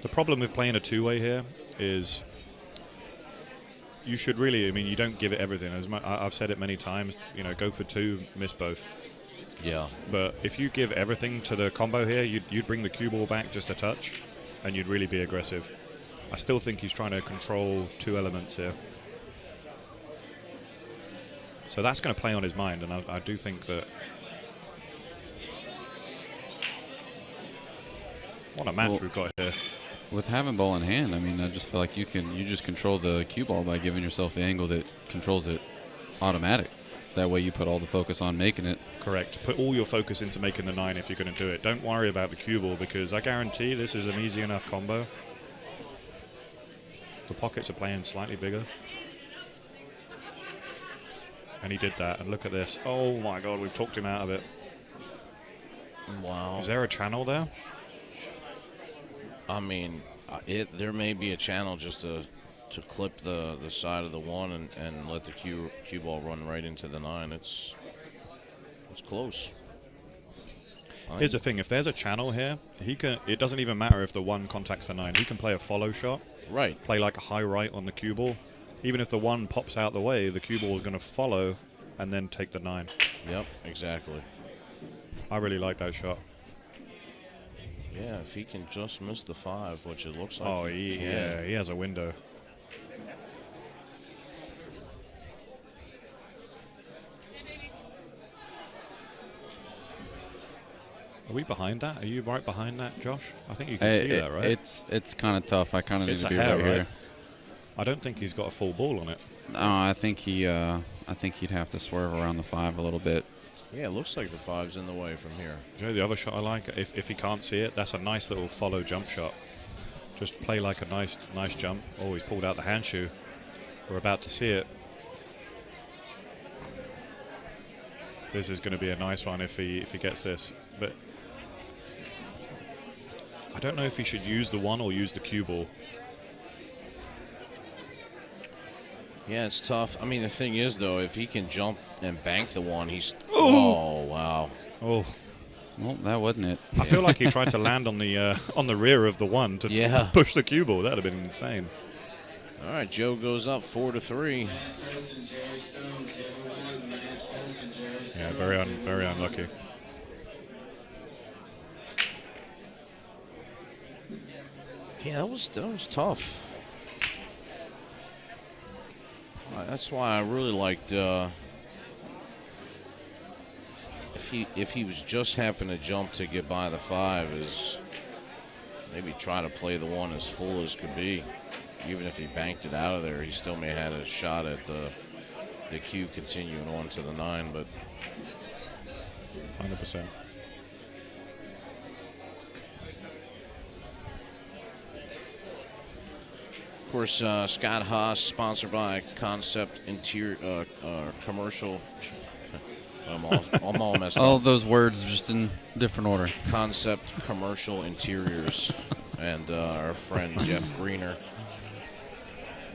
The problem with playing a 2-way here is you should really, you don't give it everything. I've said it many times, go for 2, miss both. Yeah. But if you give everything to the combo here, you'd bring the cue ball back just a touch, and you'd really be aggressive. I still think he's trying to control 2 elements here. So that's going to play on his mind, and I do think that... What a match we've got here. With having ball in hand, I just feel like you just control the cue ball by giving yourself the angle that controls it automatic. That way you put all the focus on making it. Correct. Put all your focus into making the 9 if you're going to do it. Don't worry about the cue ball, because I guarantee this is an easy enough combo. The pockets are playing slightly bigger. And he did that, and look at this. Oh my God, we've talked him out of it. Wow. Is there a channel there? There may be a channel just to clip the side of the 1 and let the cue ball run right into the 9. It's close. Here's the thing: if there's a channel here, it doesn't even matter if the 1 contacts the 9. He can play a follow shot. Right. Play like a high right on the cue ball. Even if the 1 pops out the way, the cue ball is going to follow and then take the 9. Yep, exactly. I really like that shot. Yeah, if he can just miss the 5, which it looks like. Oh, he has a window. Are we behind that? Are you right behind that, Josh? I think you can see that, right? It's kind of tough. I kind of need It's to a be hair, right right? here. I don't think he's got a full ball on it. No, I think he'd have to swerve around the 5 a little bit. Yeah, it looks like the 5's in the way from here. Do you know the other shot I like? If he can't see it, that's a nice little follow jump shot. Just play like a nice jump. Oh, he's pulled out the hand shoe. We're about to see it. This is going to be a nice one if he gets this. But I don't know if he should use the 1 or use the cue ball. Yeah, it's tough. I mean, the thing is, though, if he can jump and bank the 1, he's... Oh, wow. Oh, Well, that wasn't it. I feel like he tried to land on the rear of the 1 to push the cue ball. That would have been insane. All right, Joe goes up 4-3. Yeah, very unlucky. Yeah, that was tough. That's why I really liked if he was just having to jump to get by the 5, is maybe try to play the 1 as full as could be. Even if he banked it out of there, he still may have had a shot at the cue continuing on to the 9, but 100%. of course, Scott Haas, sponsored by Concept Interior Commercial. I'm all messed All up. those words just in different order. Concept Commercial Interiors and our friend Jeff Greener.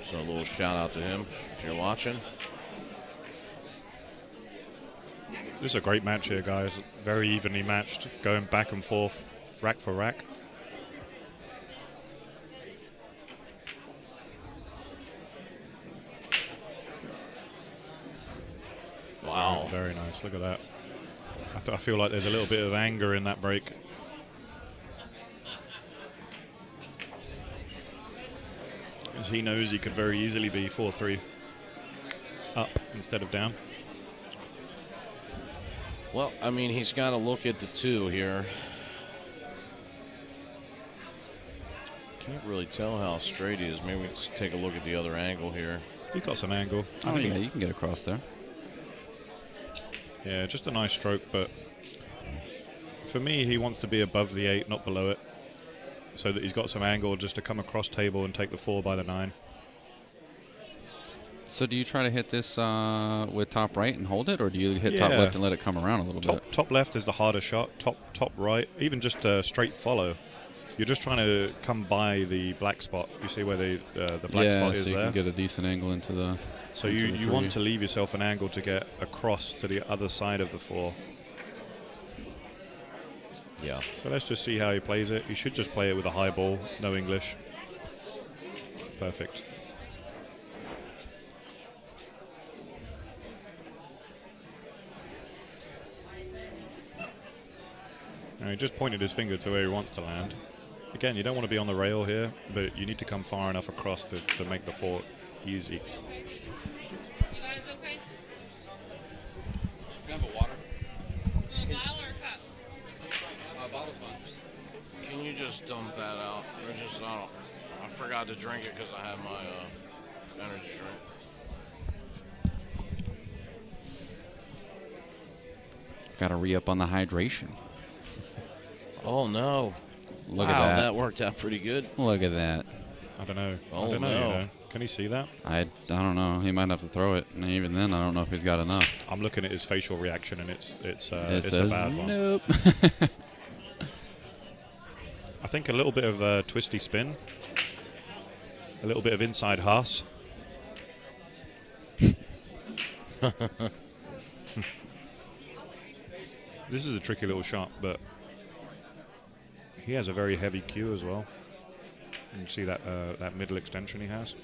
So a little shout out to him if you're watching. This is a great match here, guys. Very evenly matched, going back and forth, rack for rack. Wow. Very nice. Look at that. I feel like there's a little bit of anger in that break. Because he knows he could very easily be 4-3 up instead of down. Well, I mean, he's got to look at the 2 here. Can't really tell how straight he is. Maybe let's take a look at the other angle here. He got some angle. Oh, yeah, you can get across there. Yeah, just a nice stroke, but for me, he wants to be above the 8, not below it, so that he's got some angle just to come across table and take the 4 by the 9. So do you try to hit this with top right and hold it, or do you hit top left and let it come around a little bit? Top left is the harder shot. Top right, even just a straight follow. You're just trying to come by the black spot. You see where the black spot is so you there? can get a decent angle into the... So you want to leave yourself an angle to get across to the other side of the 4. Yeah. So let's just see how he plays it. He should just play it with a high ball, no English. Perfect. Now he just pointed his finger to where he wants to land. Again, you don't want to be on the rail here, but you need to come far enough across to make the 4 easy. Okay. Can I have a water? A bottle or a cup? Bottle's fine. Can you just dump that out? Or just, I forgot to drink it because I had my energy drink. Got to re-up on the hydration. Oh, no. Look Wow, at that. that worked out pretty good. Look at that. I don't know. Oh, I don't know. no. You know. Can he see that? I don't know. He might have to throw it. And even then, I don't know if he's got enough. I'm looking at his facial reaction, and it's It a says bad one. nope. I think a little bit of twisty spin, a little bit of inside Haas. This is a tricky little shot, but he has a very heavy cue as well. You see that that middle extension he has.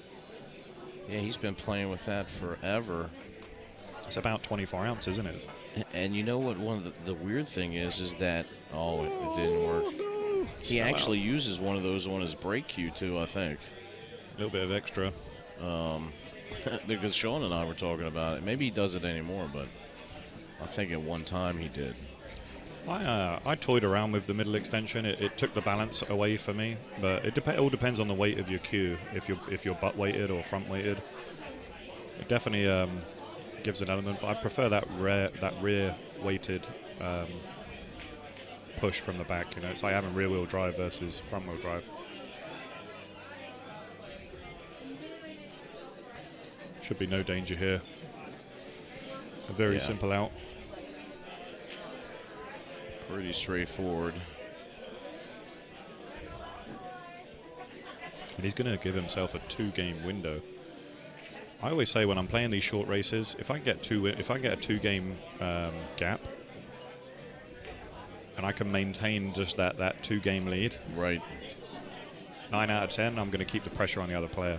Yeah, he's been playing with that forever. It's about 24 ounces, isn't it? And you know what? One of the weird thing is that it didn't work. He actually uses one of those on his brake cue too, I think. A little bit of extra. Because Sean and I were talking about it. Maybe he does it anymore, but I think at one time he did. I toyed around with the middle extension. It took the balance away for me, but it all depends on the weight of your cue. If you're butt weighted or front weighted, it definitely gives an element. But I prefer that rear weighted push from the back. You know, it's like having rear wheel drive versus front wheel drive. Should be no danger here. A very simple out. Pretty straightforward. And he's going to give himself a 2-game window. I always say when I'm playing these short races, if I get a 2-game gap, and I can maintain just that 2-game lead, Right. 9 out of 10, I'm going to keep the pressure on the other player.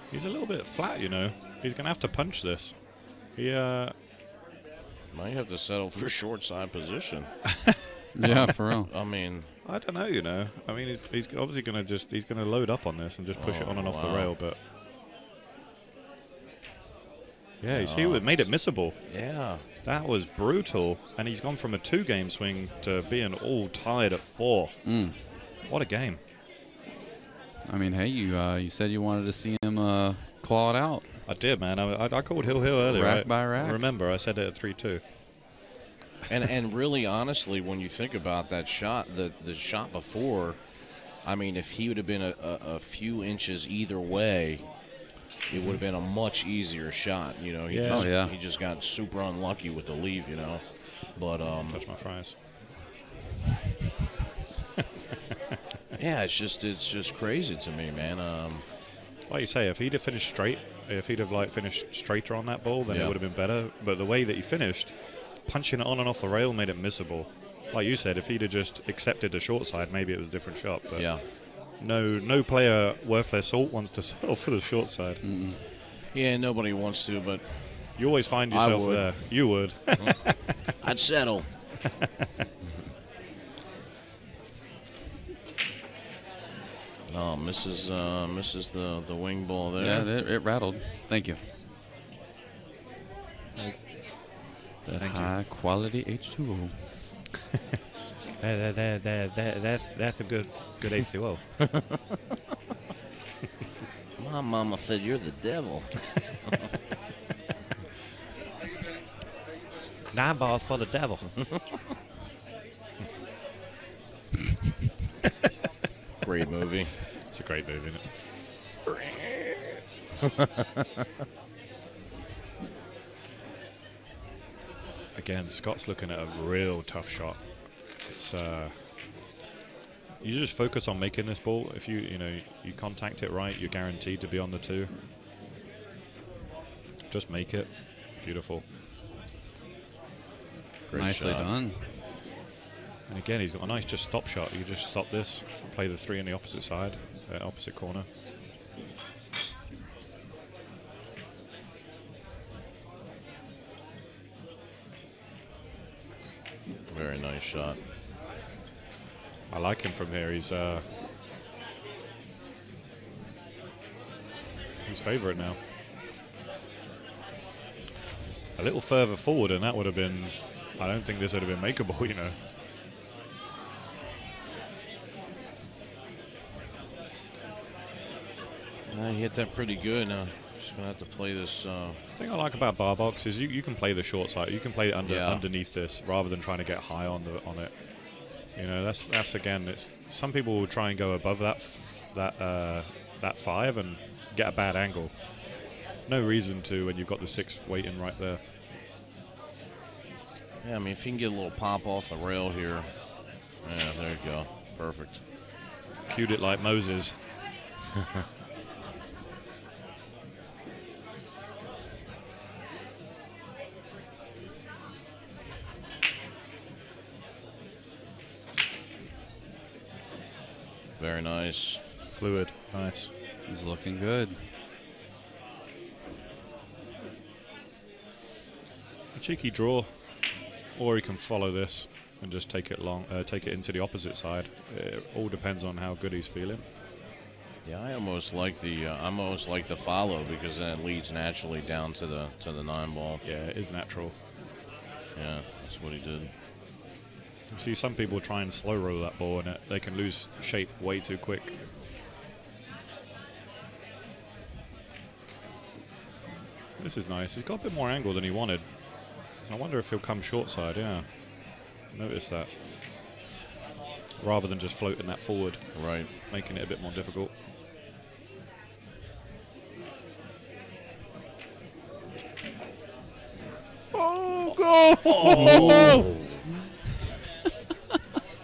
He's a little bit flat, you know. He's going to have to punch this. He Might have to settle for short side position. Yeah, for real. I mean, I don't know, you know. I mean, he's obviously going to load up on this and just push it on and off the rail, but yeah, you see, it made it missable. yeah. That was brutal, and he's gone from a 2-game swing to being all tied at 4. What a game! I mean, hey, you said you wanted to see him claw it out. I did, man. I called Hill earlier. Rack by rack. Remember, I said it at 3-2. And really, honestly, when you think about that shot, the shot before, I mean, if he would have been a few inches either way, it would have been a much easier shot. You know, he just got super unlucky with the leave. You know, but Touch my fries. yeah, it's just crazy to me, man. Like you say, if he'd have finished straight, if he'd have finished straighter on that ball, then it would have been better. But the way that he finished, punching it on and off the rail made it missable. Like you said, if he'd have just accepted the short side, maybe it was a different shot. But Yeah. no player worth their salt wants to settle for the short side. Yeah, nobody wants to, but You always find yourself would. there. You would. I'd settle. Oh, misses the wing ball there. Yeah, it rattled. Thank you. That high quality H2O. That's a good H2O. My mama said you're the devil. 9 balls for the devil. Great movie. It's a great movie, isn't it? Again, Scott's looking at a real tough shot. It's you just focus on making this ball. If you contact it right, you're guaranteed to be on the 2. Just make it. Beautiful. Great Nicely shot. done. And again, he's got a nice just stop shot. You just stop this, play the 3 on the opposite side, opposite corner. Very nice shot. I like him from here. He's favorite now. A little further forward, and that would have been. I don't think this would have been makeable, you know. He hit that pretty good. Just gonna have to play this. The thing I like about bar box is you can play the short side. You can play it underneath this rather than trying to get high on it. You know, that's again. It's some people will try and go above that 5 and get a bad angle. No reason to when you've got the 6 waiting right there. Yeah, I mean, if you can get a little pop off the rail here. Yeah, there you go. Perfect. Cued it like Moses. Very nice. Fluid. Nice. He's looking good. A cheeky draw. Or he can follow this and just take it into the opposite side. It all depends on how good he's feeling. Yeah, I almost like the follow because then it leads naturally down to the 9 ball. Yeah, it is natural. Yeah, that's what he did. You see some people try and slow roll that ball and they can lose shape way too quick. This is nice. He's got a bit more angle than he wanted. So I wonder if he'll come short side, yeah. Notice that. Rather than just floating that forward. Right. Making it a bit more difficult. Oh, go! Oh.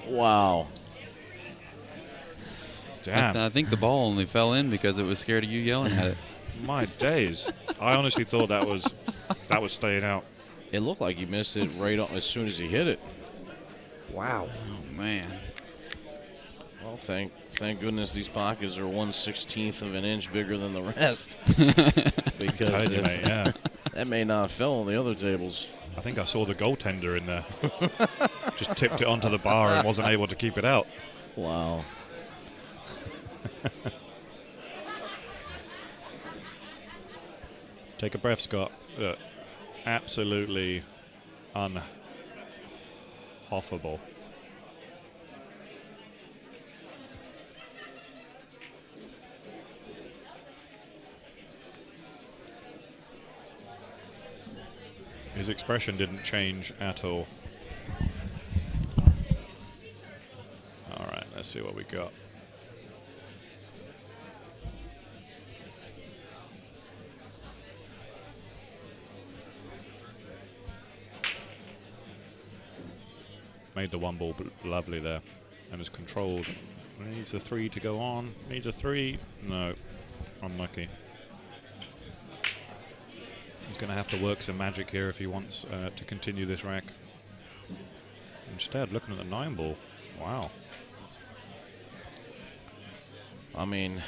Wow. Damn. I think the ball only fell in because it was scared of you yelling at it. My days. I honestly thought that was staying out. It looked like he missed it right on, as soon as he hit it. Wow. Oh, man. Well, thank goodness these pockets are 1/16 of an inch bigger than the rest. Because You, mate, yeah. that may not have fell on the other tables. I think I saw the goaltender in there. Just tipped it onto the bar and wasn't able to keep it out. Wow. Take a breath, Scott. Look, absolutely unhoffable. His expression didn't change at all. All right, let's see what we got. Made the 1 ball lovely there and is controlled. Needs a 3 to go on. Needs a 3. No, unlucky. He's going to have to work some magic here if he wants to continue this rack. Instead, looking at the 9 ball. Wow. I mean,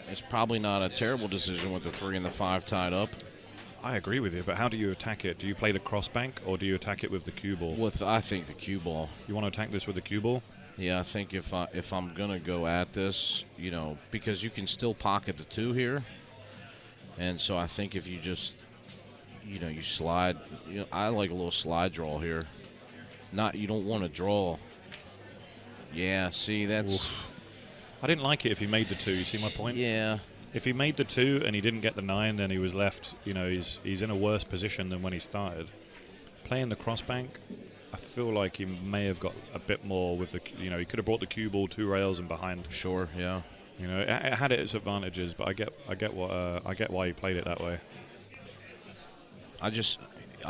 it's probably not a terrible decision with the 3 and the 5 tied up. I agree with you, but how do you attack it? Do you play the cross bank or do you attack it with the cue ball? I think the cue ball. You want to attack this with the cue ball? Yeah, I think if I'm gonna go at this, because you can still pocket the 2 here, and so I think if you just, you slide. I like a little slide draw here. You don't want to draw. Yeah, see that's. Oof. I didn't like it if he made the 2. You see my point? Yeah. If he made the 2 and he didn't get the 9, then he was left. He's in a worse position than when he started. Playing the cross bank, I feel like he may have got a bit more with the. He could have brought the cue ball 2 rails and behind. Sure. Yeah. It had its advantages, but I get why he played it that way. I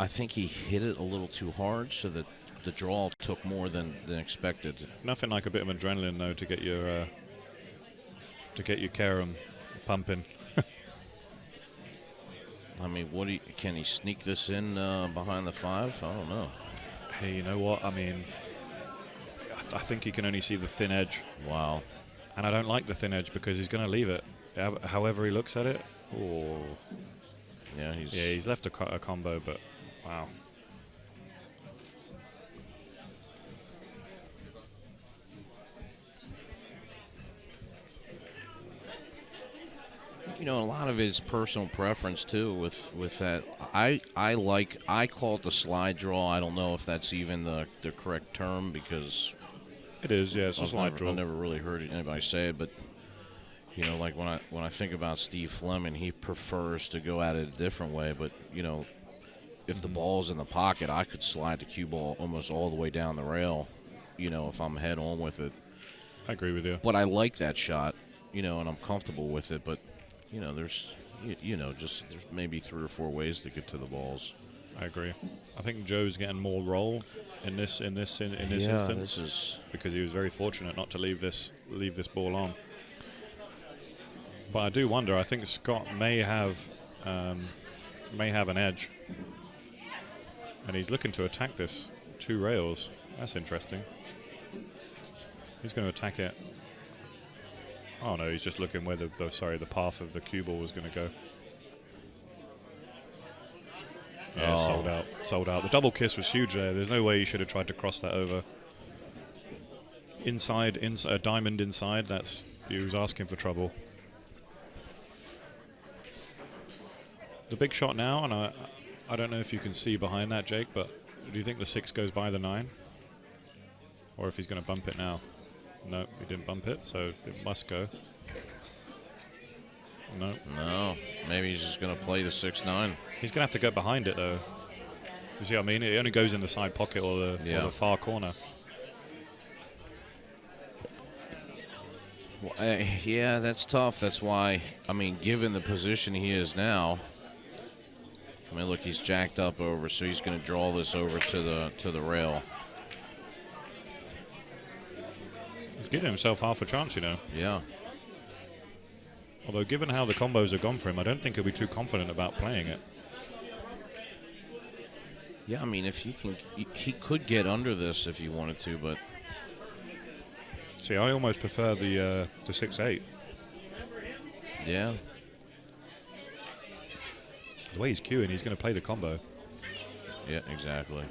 think he hit it a little too hard, so that the draw took more than expected. Nothing like a bit of adrenaline though to get your carom pumping. I mean, can he sneak this in behind the 5? I don't know. Hey, you know what? I mean, I think he can only see the thin edge. Wow. And I don't like the thin edge because he's going to leave it. However he looks at it. Oh. Yeah, he's left a combo, but wow. A lot of it is personal preference too. With that, I call it the slide draw. I don't know if that's even the correct term because it is. Yeah, it's a slide draw. I've never really heard anybody say it, but like when I think about Steve Fleming, he prefers to go at it a different way. But if the ball's in the pocket, I could slide the cue ball almost all the way down the rail. If I'm head on with it. I agree with you. But I like that shot. And I'm comfortable with it. But there's there's maybe 3 or 4 ways to get to the balls. I agree. I think Joe's getting more roll in this instance. This is because he was very fortunate not to leave this ball on. But I do wonder. I think Scott may have an edge, and he's looking to attack this 2 rails. That's interesting. He's going to attack it. Oh no, he's just looking where the path of the cue ball was going to go. Yeah, sold out. Sold out. The double kiss was huge there. There's no way he should have tried to cross that over. Inside, a diamond inside. He was asking for trouble. The big shot now, and I don't know if you can see behind that, Jake, but do you think the 6 goes by the 9? Or if he's going to bump it now? No, he didn't bump it, so it must go. No. No, maybe he's just going to play the 6-9. He's going to have to go behind it, though. You see what I mean? It only goes in the side pocket or the far corner. Well, yeah, that's tough. That's why, I mean, given the position he is now, I mean, look, he's jacked up over, so he's going to draw this over to the rail. He's giving himself half a chance, you know. Yeah. Although, given how the combos have gone for him, I don't think he'll be too confident about playing it. Yeah, I mean, if he could get under this if he wanted to, but... See, I almost prefer the 6-8. Yeah. The way he's queuing, he's going to play the combo. Yeah, exactly.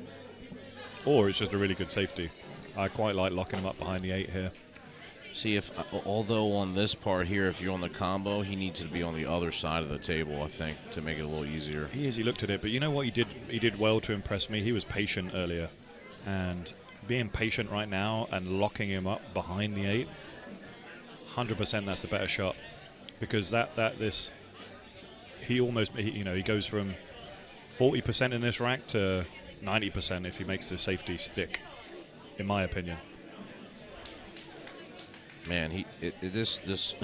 Or it's just a really good safety. I quite like locking him up behind the 8 here. See, although on this part here, if you're on the combo, he needs to be on the other side of the table, I think, to make it a little easier. He looked at it, but you know what he did? He did well to impress me. He was patient earlier. And being patient right now and locking him up behind the 8, 100% that's the better shot. Because he goes from 40% in this rack to 90% if he makes the safety stick, in my opinion. Man, this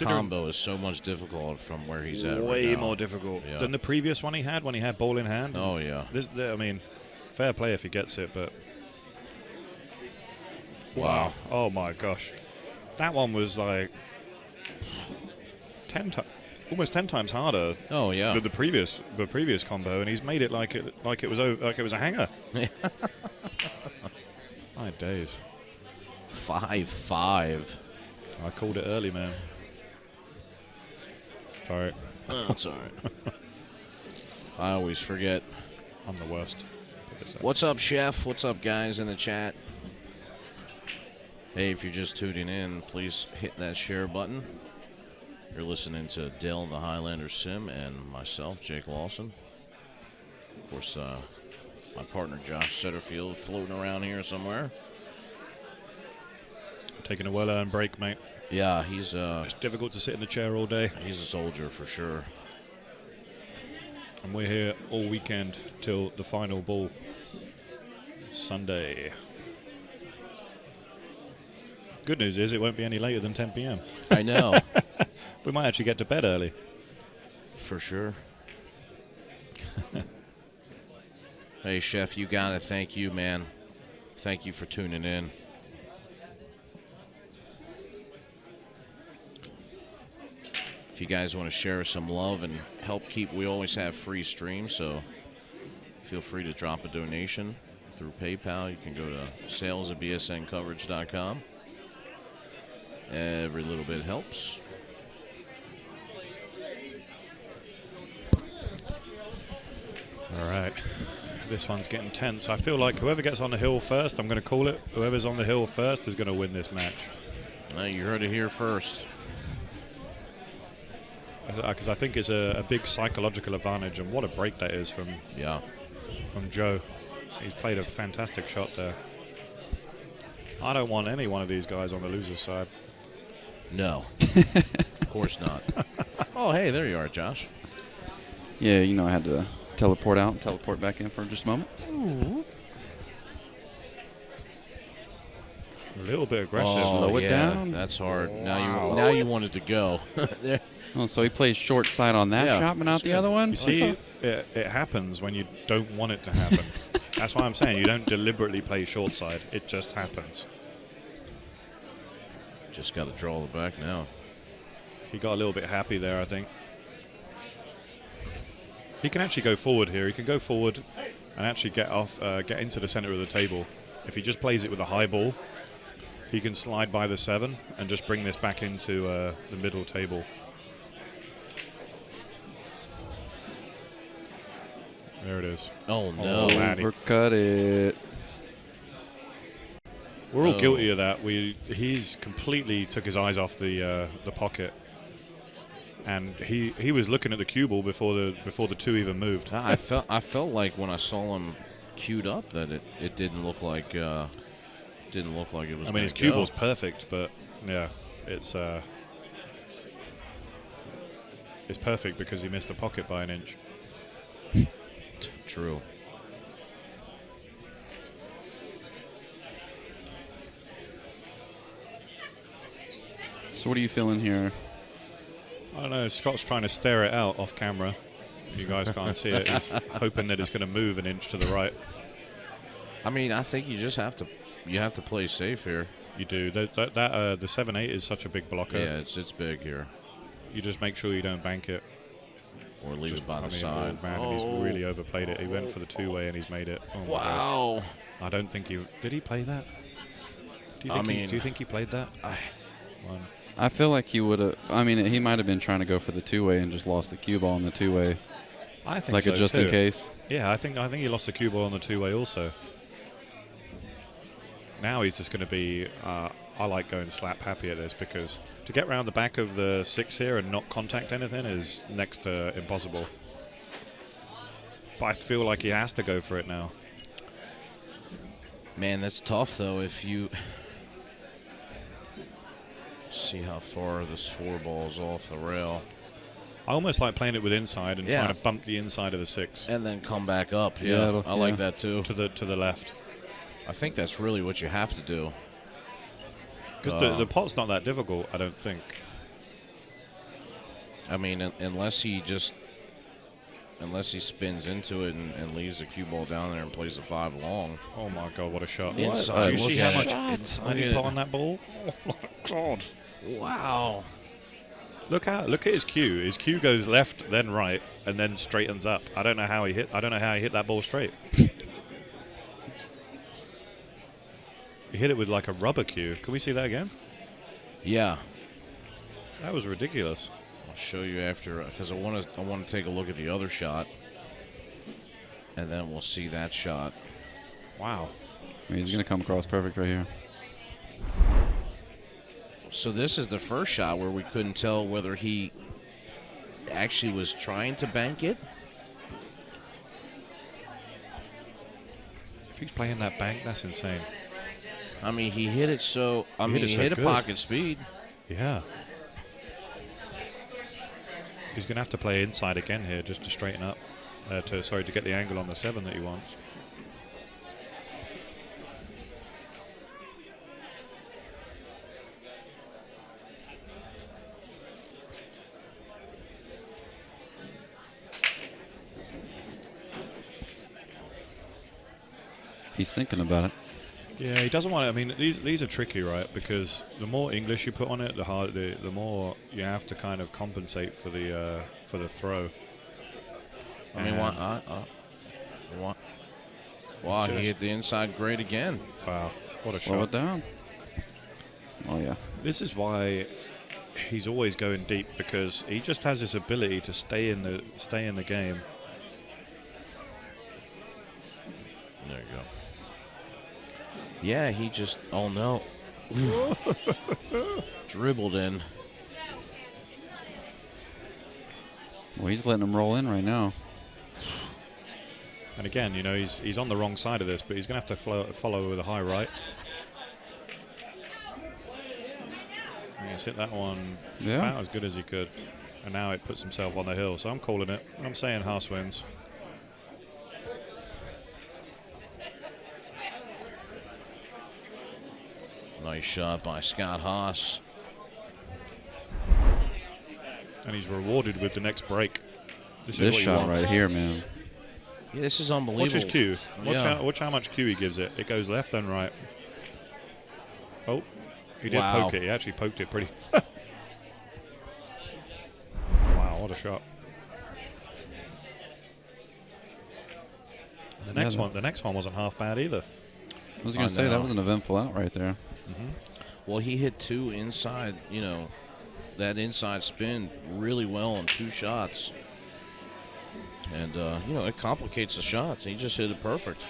combo is so much difficult from where he's at. Way right now. more difficult than the previous one he had when he had ball in hand. Oh yeah. I mean, fair play if he gets it, but wow. Oh my gosh, that one was like almost 10 times harder. Oh yeah. Than the previous combo, and he's made it like it was a hanger. My days. 5-5. I called it early, man. Sorry. That's all right. I always forget. I'm the worst. What's up, Chef? What's up, guys in the chat? Hey, if you're just tuning in, please hit that share button. You're listening to Dale the Highlander Sim and myself, Jake Lawson. Of course, my partner, Josh Setterfield, floating around here somewhere. Taking a well-earned break, mate. Yeah, he's... it's difficult to sit in the chair all day. He's a soldier, for sure. And we're here all weekend till the final ball. Sunday. Good news is it won't be any later than 10 p.m. I know. We might actually get to bed early. For sure. Hey, Chef, you got it. Thank you, man. Thank you for tuning in. If you guys want to share some love and help we always have free streams, so feel free to drop a donation through PayPal. You can go to sales@bsncoverage.com. Every little bit helps. All right. This one's getting tense. I feel like whoever gets on the hill first, I'm going to call it. Whoever's on the hill first is going to win this match. You heard it here first. Because I think it's a big psychological advantage, and what a break that is from Joe. He's played a fantastic shot there. I don't want any one of these guys on the loser's side. No. Of course not. Oh, hey, there you are, Josh. Yeah, I had to teleport out and teleport back in for just a moment. Ooh. A little bit aggressive. Slow it down. That's hard. Now you want it to go. There. Oh, so he plays short side on that shot, but not the other one? You see, it happens when you don't want it to happen. That's why I'm saying you don't deliberately play short side. It just happens. Just got to draw the back now. He got a little bit happy there, I think. He can actually go forward here. He can go forward and actually get into the center of the table. If he just plays it with a high ball, he can slide by the 7 and just bring this back into the middle table. There it is. Oh, no. man. Overcut it. We're all guilty of that. He's completely took his eyes off the pocket, and he was looking at the cue ball before the 2 even moved. I felt like when I saw him queued up that it didn't look like it was. I mean, his cue ball's perfect, but yeah, it's perfect because he missed the pocket by an inch. True. So what are you feeling here? I don't know. Scott's trying to stare it out off camera. You guys can't see it. He's hoping that it's going to move an inch to the right. I mean, I think you just have to play safe here. You do. The 7-8 is such a big blocker. Yeah, it's big here. You just make sure you don't bank it. Or leave it by the Oh, side. man, and he's really overplayed it. He went for the 2-way and he's made it. Oh, my Wow. God. I don't think did he play that? Do you think he played that? I feel like he would have. I mean, he might have been trying to go for the 2-way and just lost the cue ball on the 2-way. I think like so a just too. in case. Yeah, I think he lost the cue ball on the 2-way also. Now he's just going to be. I like going slap happy at this because to get round the back of the 6 here and not contact anything is next to impossible. But I feel like he has to go for it now. Man, that's tough though. If you see how far this 4 ball's off the rail, I almost like playing it with inside and Yeah. trying to bump the inside of the 6 and then come back up. Yeah, Yeah, I like that too. to the left. I think that's really what you have to do. Because the pot's not that difficult, I don't think. I mean, unless he spins into it and leaves the cue ball down there and plays the 5 long. Oh my God, what a shot! Inside. Do you see Look how at much it. inside he Look at put it. on that ball? Oh my God! Wow. Look at his cue. His cue goes left, then right, and then straightens up. I don't know how he hit that ball straight. He hit it with like a rubber cue. Can we see that again? Yeah. That was ridiculous. I'll show you after because I want to take a look at the other shot, and then we'll see that shot. Wow. I mean, he's going to come across perfect right here. So this is the first shot where we couldn't tell whether he actually was trying to bank it. If he's playing that bank, that's insane. I mean, he hit it so. I mean, hit it he so hit a good. pocket speed. Yeah. He's going to have to play inside again here just to straighten up. To get the angle on the 7 that he wants. He's thinking about it. Yeah, he doesn't want it. I mean, these are tricky, right? Because the more English you put on it, the more you have to kind of compensate for the throw. I mean, what? Wow, he hit the inside great again. Wow, what a Slow shot! it down. Oh, yeah. This is why he's always going deep because he just has this ability to stay in the game. There you go. Yeah, he just. Oh no. Dribbled in. Well, he's letting him roll in right now. And again, you know, he's on the wrong side of this, but he's going to have to follow with a high right. And he's hit that one about as good as he could. And now it puts himself on the hill. So I'm calling it. I'm saying Haas wins. Nice shot by Scott Haas. And he's rewarded with the next break. This is This what you shot want. right here, man. Yeah, this is unbelievable. Watch his cue. Yeah. Watch how much cue he gives it. It goes left and right. Oh, he did Wow. poke it. He actually poked it pretty. Wow, what a shot! And the next one wasn't half bad either. I was going to say, that was an eventful out right there. Well, he hit 2 inside, that inside spin really well on 2 shots. And, it complicates the shots. He just hit it perfect.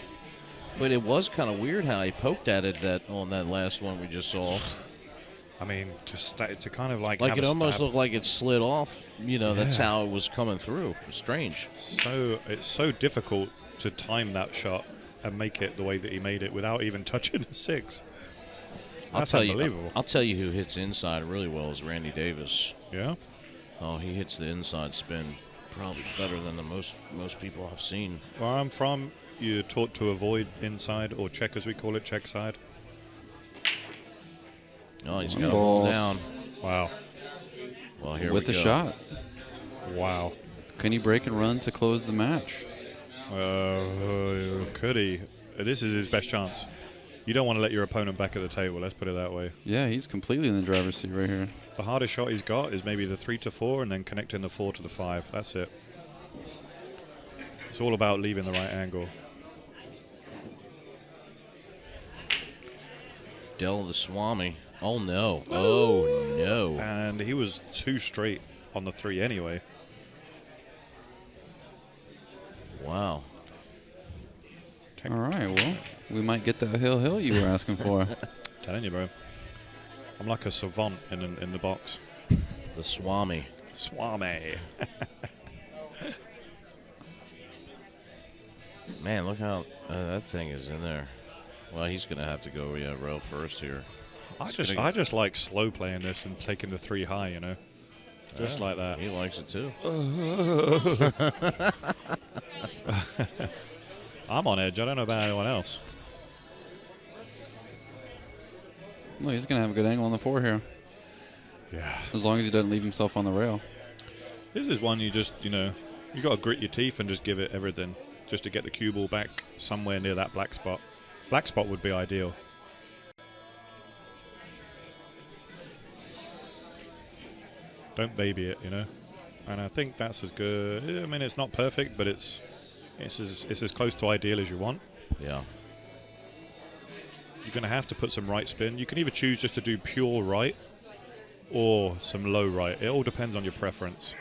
But it was kind of weird how he poked at it on that last one we just saw. I mean, to kind of like Like have it a almost stab. looked like it slid off. That's how it was coming through. It was strange. So it's so difficult to time that shot and make it the way that he made it without even touching the 6. That's unbelievable. I'll tell you who hits inside really well is Randy Davis. Yeah. Oh, he hits the inside spin probably better than most people I've seen. Where I'm from, you're taught to avoid inside or check, as we call it, check side. Oh, he's got to hold Balls. down. Wow. Well, here With we a go. shot. Wow. Can he break and run to close the match? Could he? This is his best chance. You don't want to let your opponent back at the table, let's put it that way. Yeah, he's completely in the driver's seat right here. The hardest shot he's got is maybe the 3 to 4 and then connecting the 4 to the 5. That's it. It's all about leaving the right angle. Del the Swami. Oh, no. Oh, no. And he was 2 straight on the 3 anyway. Wow. All right, well, we might get that hill you were asking for. Telling you, bro. I'm like a savant in the box. The Swami. Swami. Man, look how that thing is in there. Well, he's going to have to go, rail first here. I just like slow playing this and taking the 3 high, Just Yeah, like that. He likes it, too. I'm on edge. I don't know about anyone else. Well, he's going to have a good angle on the 4 here, Yeah. as long as he doesn't leave himself on the rail. This is one you just, you got to grit your teeth and just give it everything just to get the cue ball back somewhere near that black spot. Black spot would be ideal. Don't baby it, And I think that's as good. I mean, it's not perfect, but it's as close to ideal as you want. Yeah. You're going to have to put some right spin. You can either choose just to do pure right or some low right. It all depends on your preference.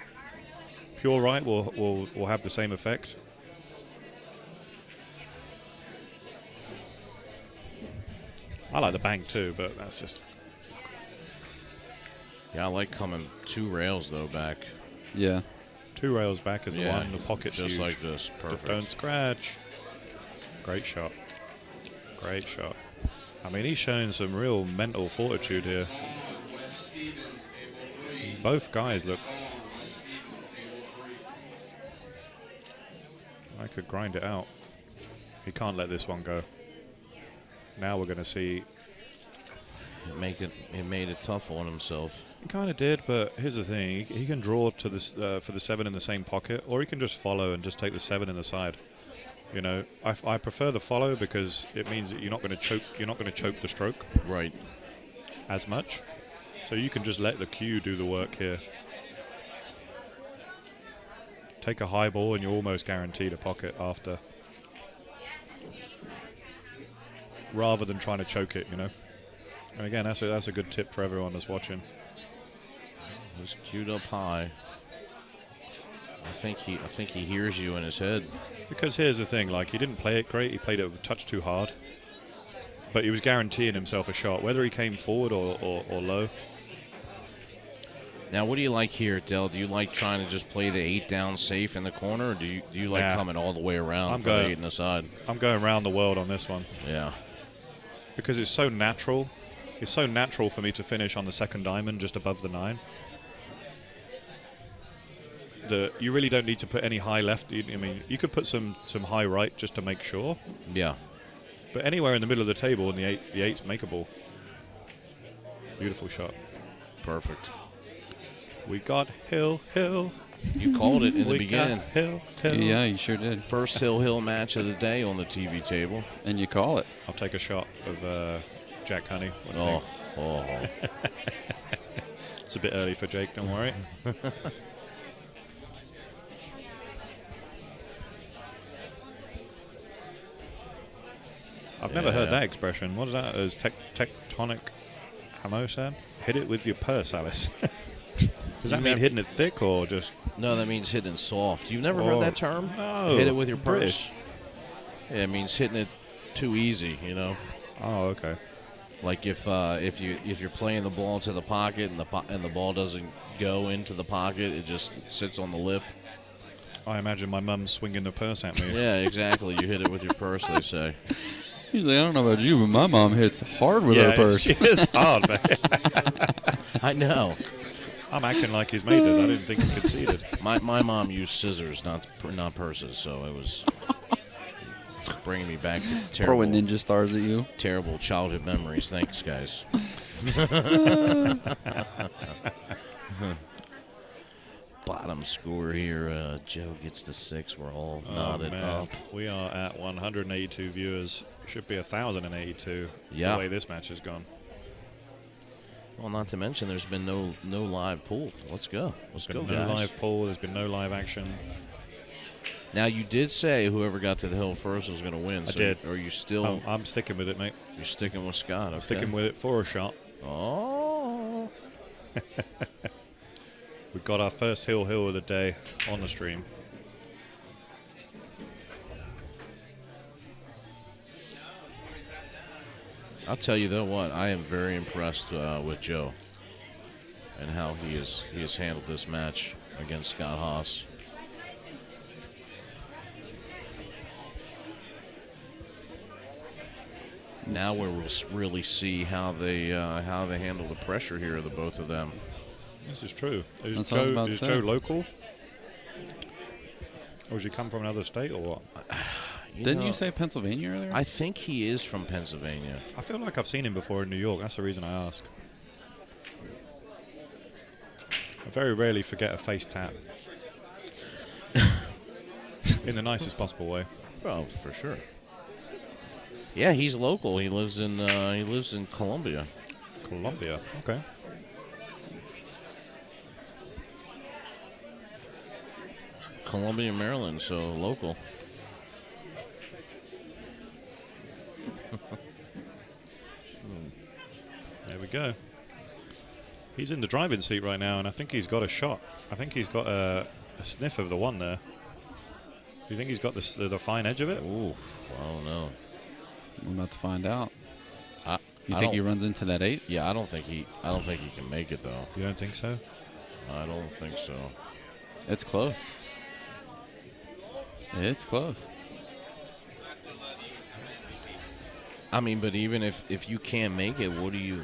Pure right will have the same effect. I like the bank too, but that's just... Yeah, I like coming 2 rails, though, back. Yeah. 2 rails back is the one. The pocket's just huge. like this. Perfect. Don't scratch. Great shot. Great shot. I mean, he's showing some real mental fortitude here. Both guys look... I could grind it out. He can't let this one go. Now we're going to see... He made it tough on himself. He kind of did, but here's the thing. He can draw to this for the 7 in the same pocket, or he can just follow and just take the 7 in the side. I prefer the follow because it means that you're not going to choke. You're not going to choke the stroke Right. as much. So you can just let the cue do the work here. Take a high ball and you're almost guaranteed a pocket after. Rather than trying to choke it, And again, that's a good tip for everyone that's watching. He's queued up high. I think he hears you in his head. Because here's the thing, he didn't play it great, he played it a touch too hard. But he was guaranteeing himself a shot, whether he came forward or low. Now, what do you like here, Del? Do you like trying to just play the 8 down safe in the corner, or do you like coming all the way around for the 8 in the side? I'm going around the world on this one. Yeah. Because it's so natural. It's so natural for me to finish on the 2nd diamond just above the 9. You really don't need to put any high left. I mean, you could put some high right just to make sure. Yeah. But anywhere in the middle of the table, and the 8's makeable. Beautiful shot. Perfect. We got hill. You called it in the We beginning. got hill. Yeah, you sure did. First hill match of the day on the TV table. And you call it. I'll take a shot of Jack Honey. What do you think? It's a bit early for Jake, don't worry. I've never heard that expression. What is that? Is tectonic Hamo-san? Hit it with your purse, Alice. Does that mean hitting it thick or just... No, that means hitting it soft. You've never heard that term? No. Hit it with your purse. British. Yeah, it means hitting it too easy, you know? Oh, okay. Like if you're playing the ball into the pocket and the ball doesn't go into the pocket, it just sits on the lip. I imagine my mum swinging the purse at me. Yeah, exactly. You hit it with your purse, they say. He's like, I don't know about you, but my mom hits hard with her purse. She is hard, man. I know. I'm acting like he's made this. I didn't think he conceded. My mom used scissors, not purses, so it was bringing me back to Throwing ninja stars at you. terrible childhood memories. Thanks, guys. Bottom score here. Joe gets the 6. We're all knotted up. We are at 182 viewers. Should be 1,082. Yeah. The way this match has gone. Well, not to mention there's been no live pool. Let's go. Let's go, No guys. live poll. There's been no live action. Now, you did say whoever got to the hill first was going to win. I So did. Are you still... I'm sticking with it, mate. You're sticking with Scott, okay. I'm sticking with it for a shot. Oh. We've got our first hill of the day on the stream. I'll tell you though what, I am very impressed with Joe and how he has handled this match against Scott Haas. Now we'll really see how they handle the pressure here, the both of them. This is true. That's what I was about to say. Joe local? Or does he come from another state or what? Didn't you say Pennsylvania earlier? I think he is from Pennsylvania. I feel like I've seen him before in New York. That's the reason I ask. I very rarely forget a face tap. In the nicest possible way. Oh, for sure. Yeah, he's local. He lives in Columbia. Columbia. Okay. Columbia, Maryland, so local. There we go. He's in the driving seat right now, and I think he's got a shot. I think he's got a sniff of the one there. Do you think he's got the fine edge of it? Ooh, I don't know. I'm about to find out. You I think he don't- runs into that 8? Yeah, I don't think he can make it though. You don't think so? I don't think so. It's close. It's close. I mean, but even if you can't make it, what do you?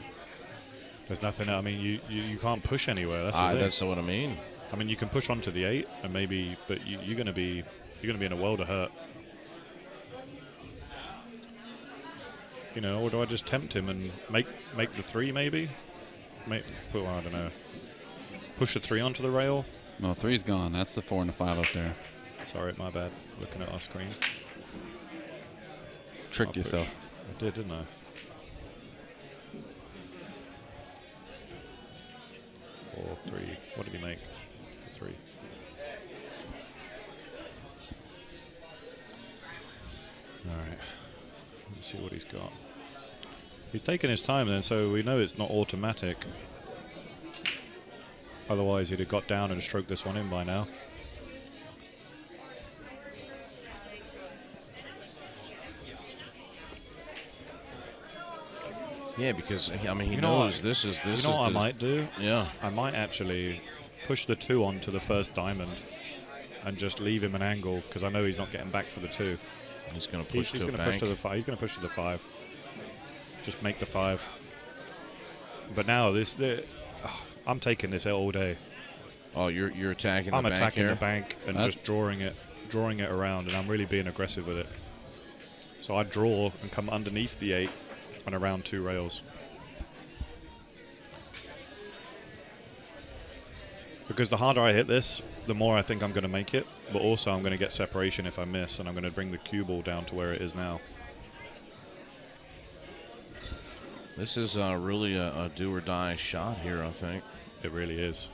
There's nothing. I mean, you can't push anywhere. That's the thing. That's what I mean. I mean, you can push onto the 8, and maybe, but you're gonna be in a world of hurt. You know, or do I just tempt him and make the 3 maybe? Well, I don't know. Push the 3 onto the rail. No, 3's gone. That's the 4 and the 5 up there. Sorry, my bad. Looking at our screen. Tricked I'll push. yourself. I did, didn't I? 4, 3. What did he make? 3. All right. Let's see what he's got. He's taking his time then, so we know it's not automatic. Otherwise, he'd have got down and stroked this one in by now. Yeah, because I mean he You know knows what? this is. You know what I might do? Yeah. I might actually push the 2 onto the first diamond and just leave him an angle because I know he's not getting back for the 2. He's going to push He's to a going to bank. push to the 5. He's going to push to the 5. Just make the 5. But now I'm taking this all day. Oh, you're attacking. I'm the bank attacking here? the bank and just drawing it around, and I'm really being aggressive with it. So I draw and come underneath the 8 and around 2 rails. Because the harder I hit this, the more I think I'm going to make it, but also I'm going to get separation if I miss, and I'm going to bring the cue ball down to where it is now. This is really a do or die shot here, I think. It really is.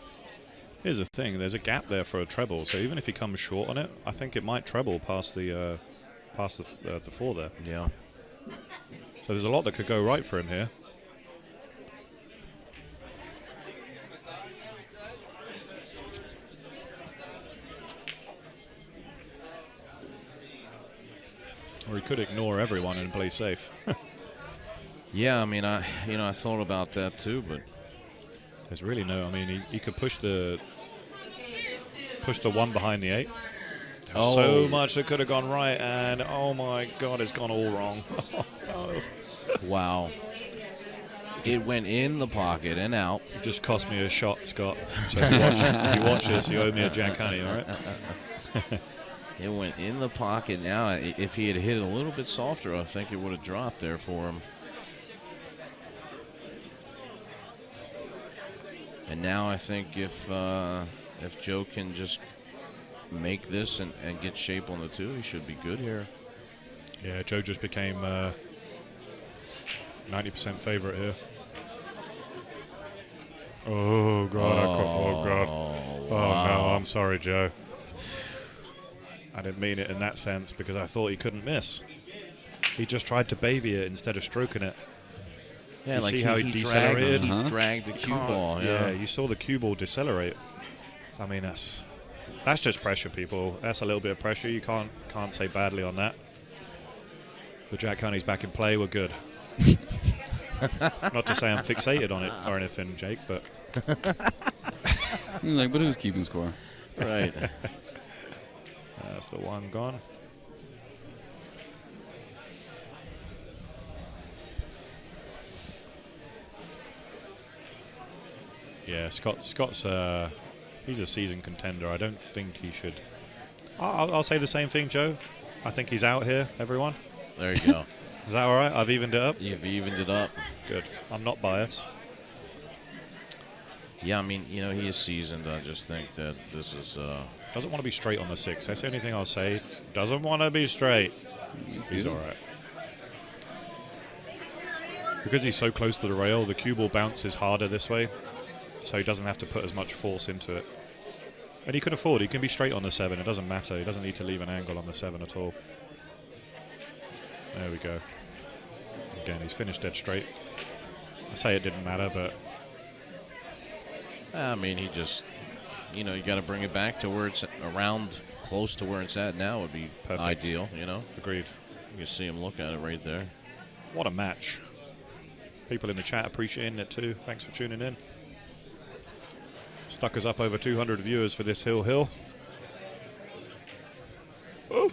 Here's the thing: there's a gap there for a treble, so even if he comes short on it, I think it might treble past the 4 there. Yeah. So there's a lot that could go right for him here. Or he could ignore everyone and play safe. Yeah, I mean, I thought about that too, but There's really no. I mean, he could push the one behind the 8. Oh. So much that could have gone right, and oh my God, it's gone all wrong. wow. It went in the pocket and out. It just cost me a shot, Scott. So if you watch this, you owe me a Giancani, all right? It went in the pocket. Now, if he had hit it a little bit softer, I think it would have dropped there for him. And now I think if Joe can just make this and get shape on the 2, he should be good here. Yeah, Joe just became 90% favorite here. Oh God! Oh God! Oh no! I'm sorry, Joe. I didn't mean it in that sense because I thought he couldn't miss. He just tried to baby it instead of stroking it. Yeah, you like see how he decelerated? He dragged the cue ball. Yeah, you saw the cue ball decelerate. I mean, that's just pressure, people. That's a little bit of pressure. You can't say badly on that. The Jack Honey's back in play. We're good. Not to say I'm fixated on it or anything, Jake, but He's like, but who's keeping score? Right. That's the one gone. Yeah, Scott's he's a seasoned contender. I don't think he should. I'll say the same thing, Joe. I think he's out here, everyone. There you go. Is that all right? I've evened it up? You've evened it up. Good. I'm not biased. Yeah, I mean, he is seasoned. I just think that this is... Doesn't want to be straight on the 6. That's the only thing I'll say. Doesn't want to be straight. He's all right. Because he's so close to the rail, the cue ball bounces harder this way, so he doesn't have to put as much force into it. And he can afford. He can be straight on the 7. It doesn't matter. He doesn't need to leave an angle on the 7 at all. There we go. Again, he's finished dead straight. I say it didn't matter, but... I mean, he just... you got to bring it back to where it's around, close to where it's at now would be perfect. Ideal, Agreed. You can see him look at it right there. What a match. People in the chat appreciating it too. Thanks for tuning in. Stuck us up over 200 viewers for this hill. Oh,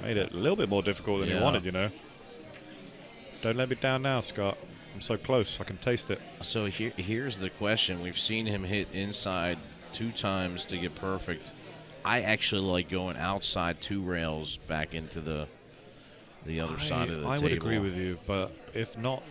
made it a little bit more difficult than you wanted, Don't let me down now, Scott. I'm so close. I can taste it. So here's the question. We've seen him hit inside 2 times to get perfect. I actually like going outside 2 rails back into the other side of the table. I would agree with you, but if not...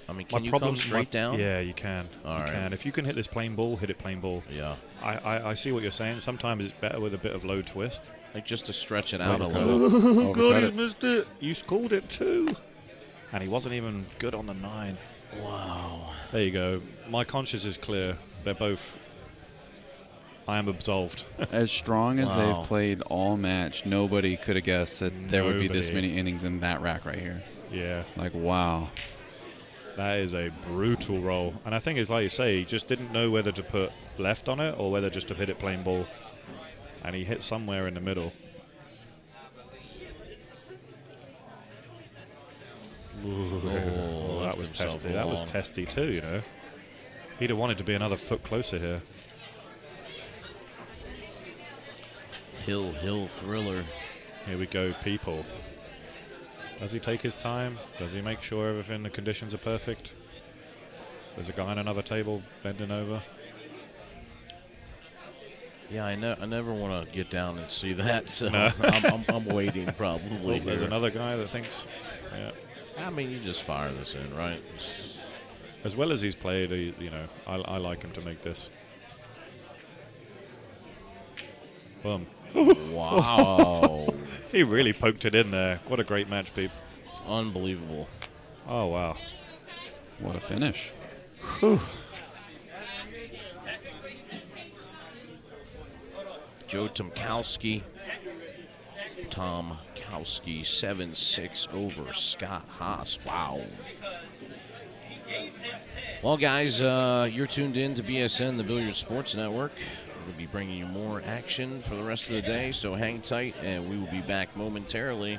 I mean, can you come straight down? Yeah, you can. All right. Can. If you can hit this plain ball, hit it plain ball. Yeah. I see what you're saying. Sometimes it's better with a bit of low twist. Like just to stretch it out a little. Oh, God, he missed it. You scored it too. And he wasn't even good on the 9. Wow. There you go. My conscience is clear. They're both... I am absolved. As strong as they've played all match, nobody could have guessed that there would be this many innings in that rack right here. Yeah. Like, wow. That is a brutal roll. And I think it's like you say, he just didn't know whether to put left on it or whether just to hit it plain ball. And he hit somewhere in the middle. Ooh, that was testy. That was testy too, He'd have wanted to be another foot closer here. Hill thriller. Here we go, people. Does he take his time? Does he make sure the conditions are perfect? There's a guy on another table bending over. Yeah, I never want to get down and see that, so I'm waiting probably. There's another guy that thinks, yeah. I mean, you just fire this in, right? As well as he's played, I like him to make this. Boom. Wow. He really poked it in there. What a great match, Pete. Unbelievable. Oh, wow. What a finish. Whew. Joe Tomkowski. Tomkowski 7-6 over Scott Haas. Wow. Well, guys, you're tuned in to BSN, the Billiard Sports Network. We'll be bringing you more action for the rest of the day, so hang tight, and we will be back momentarily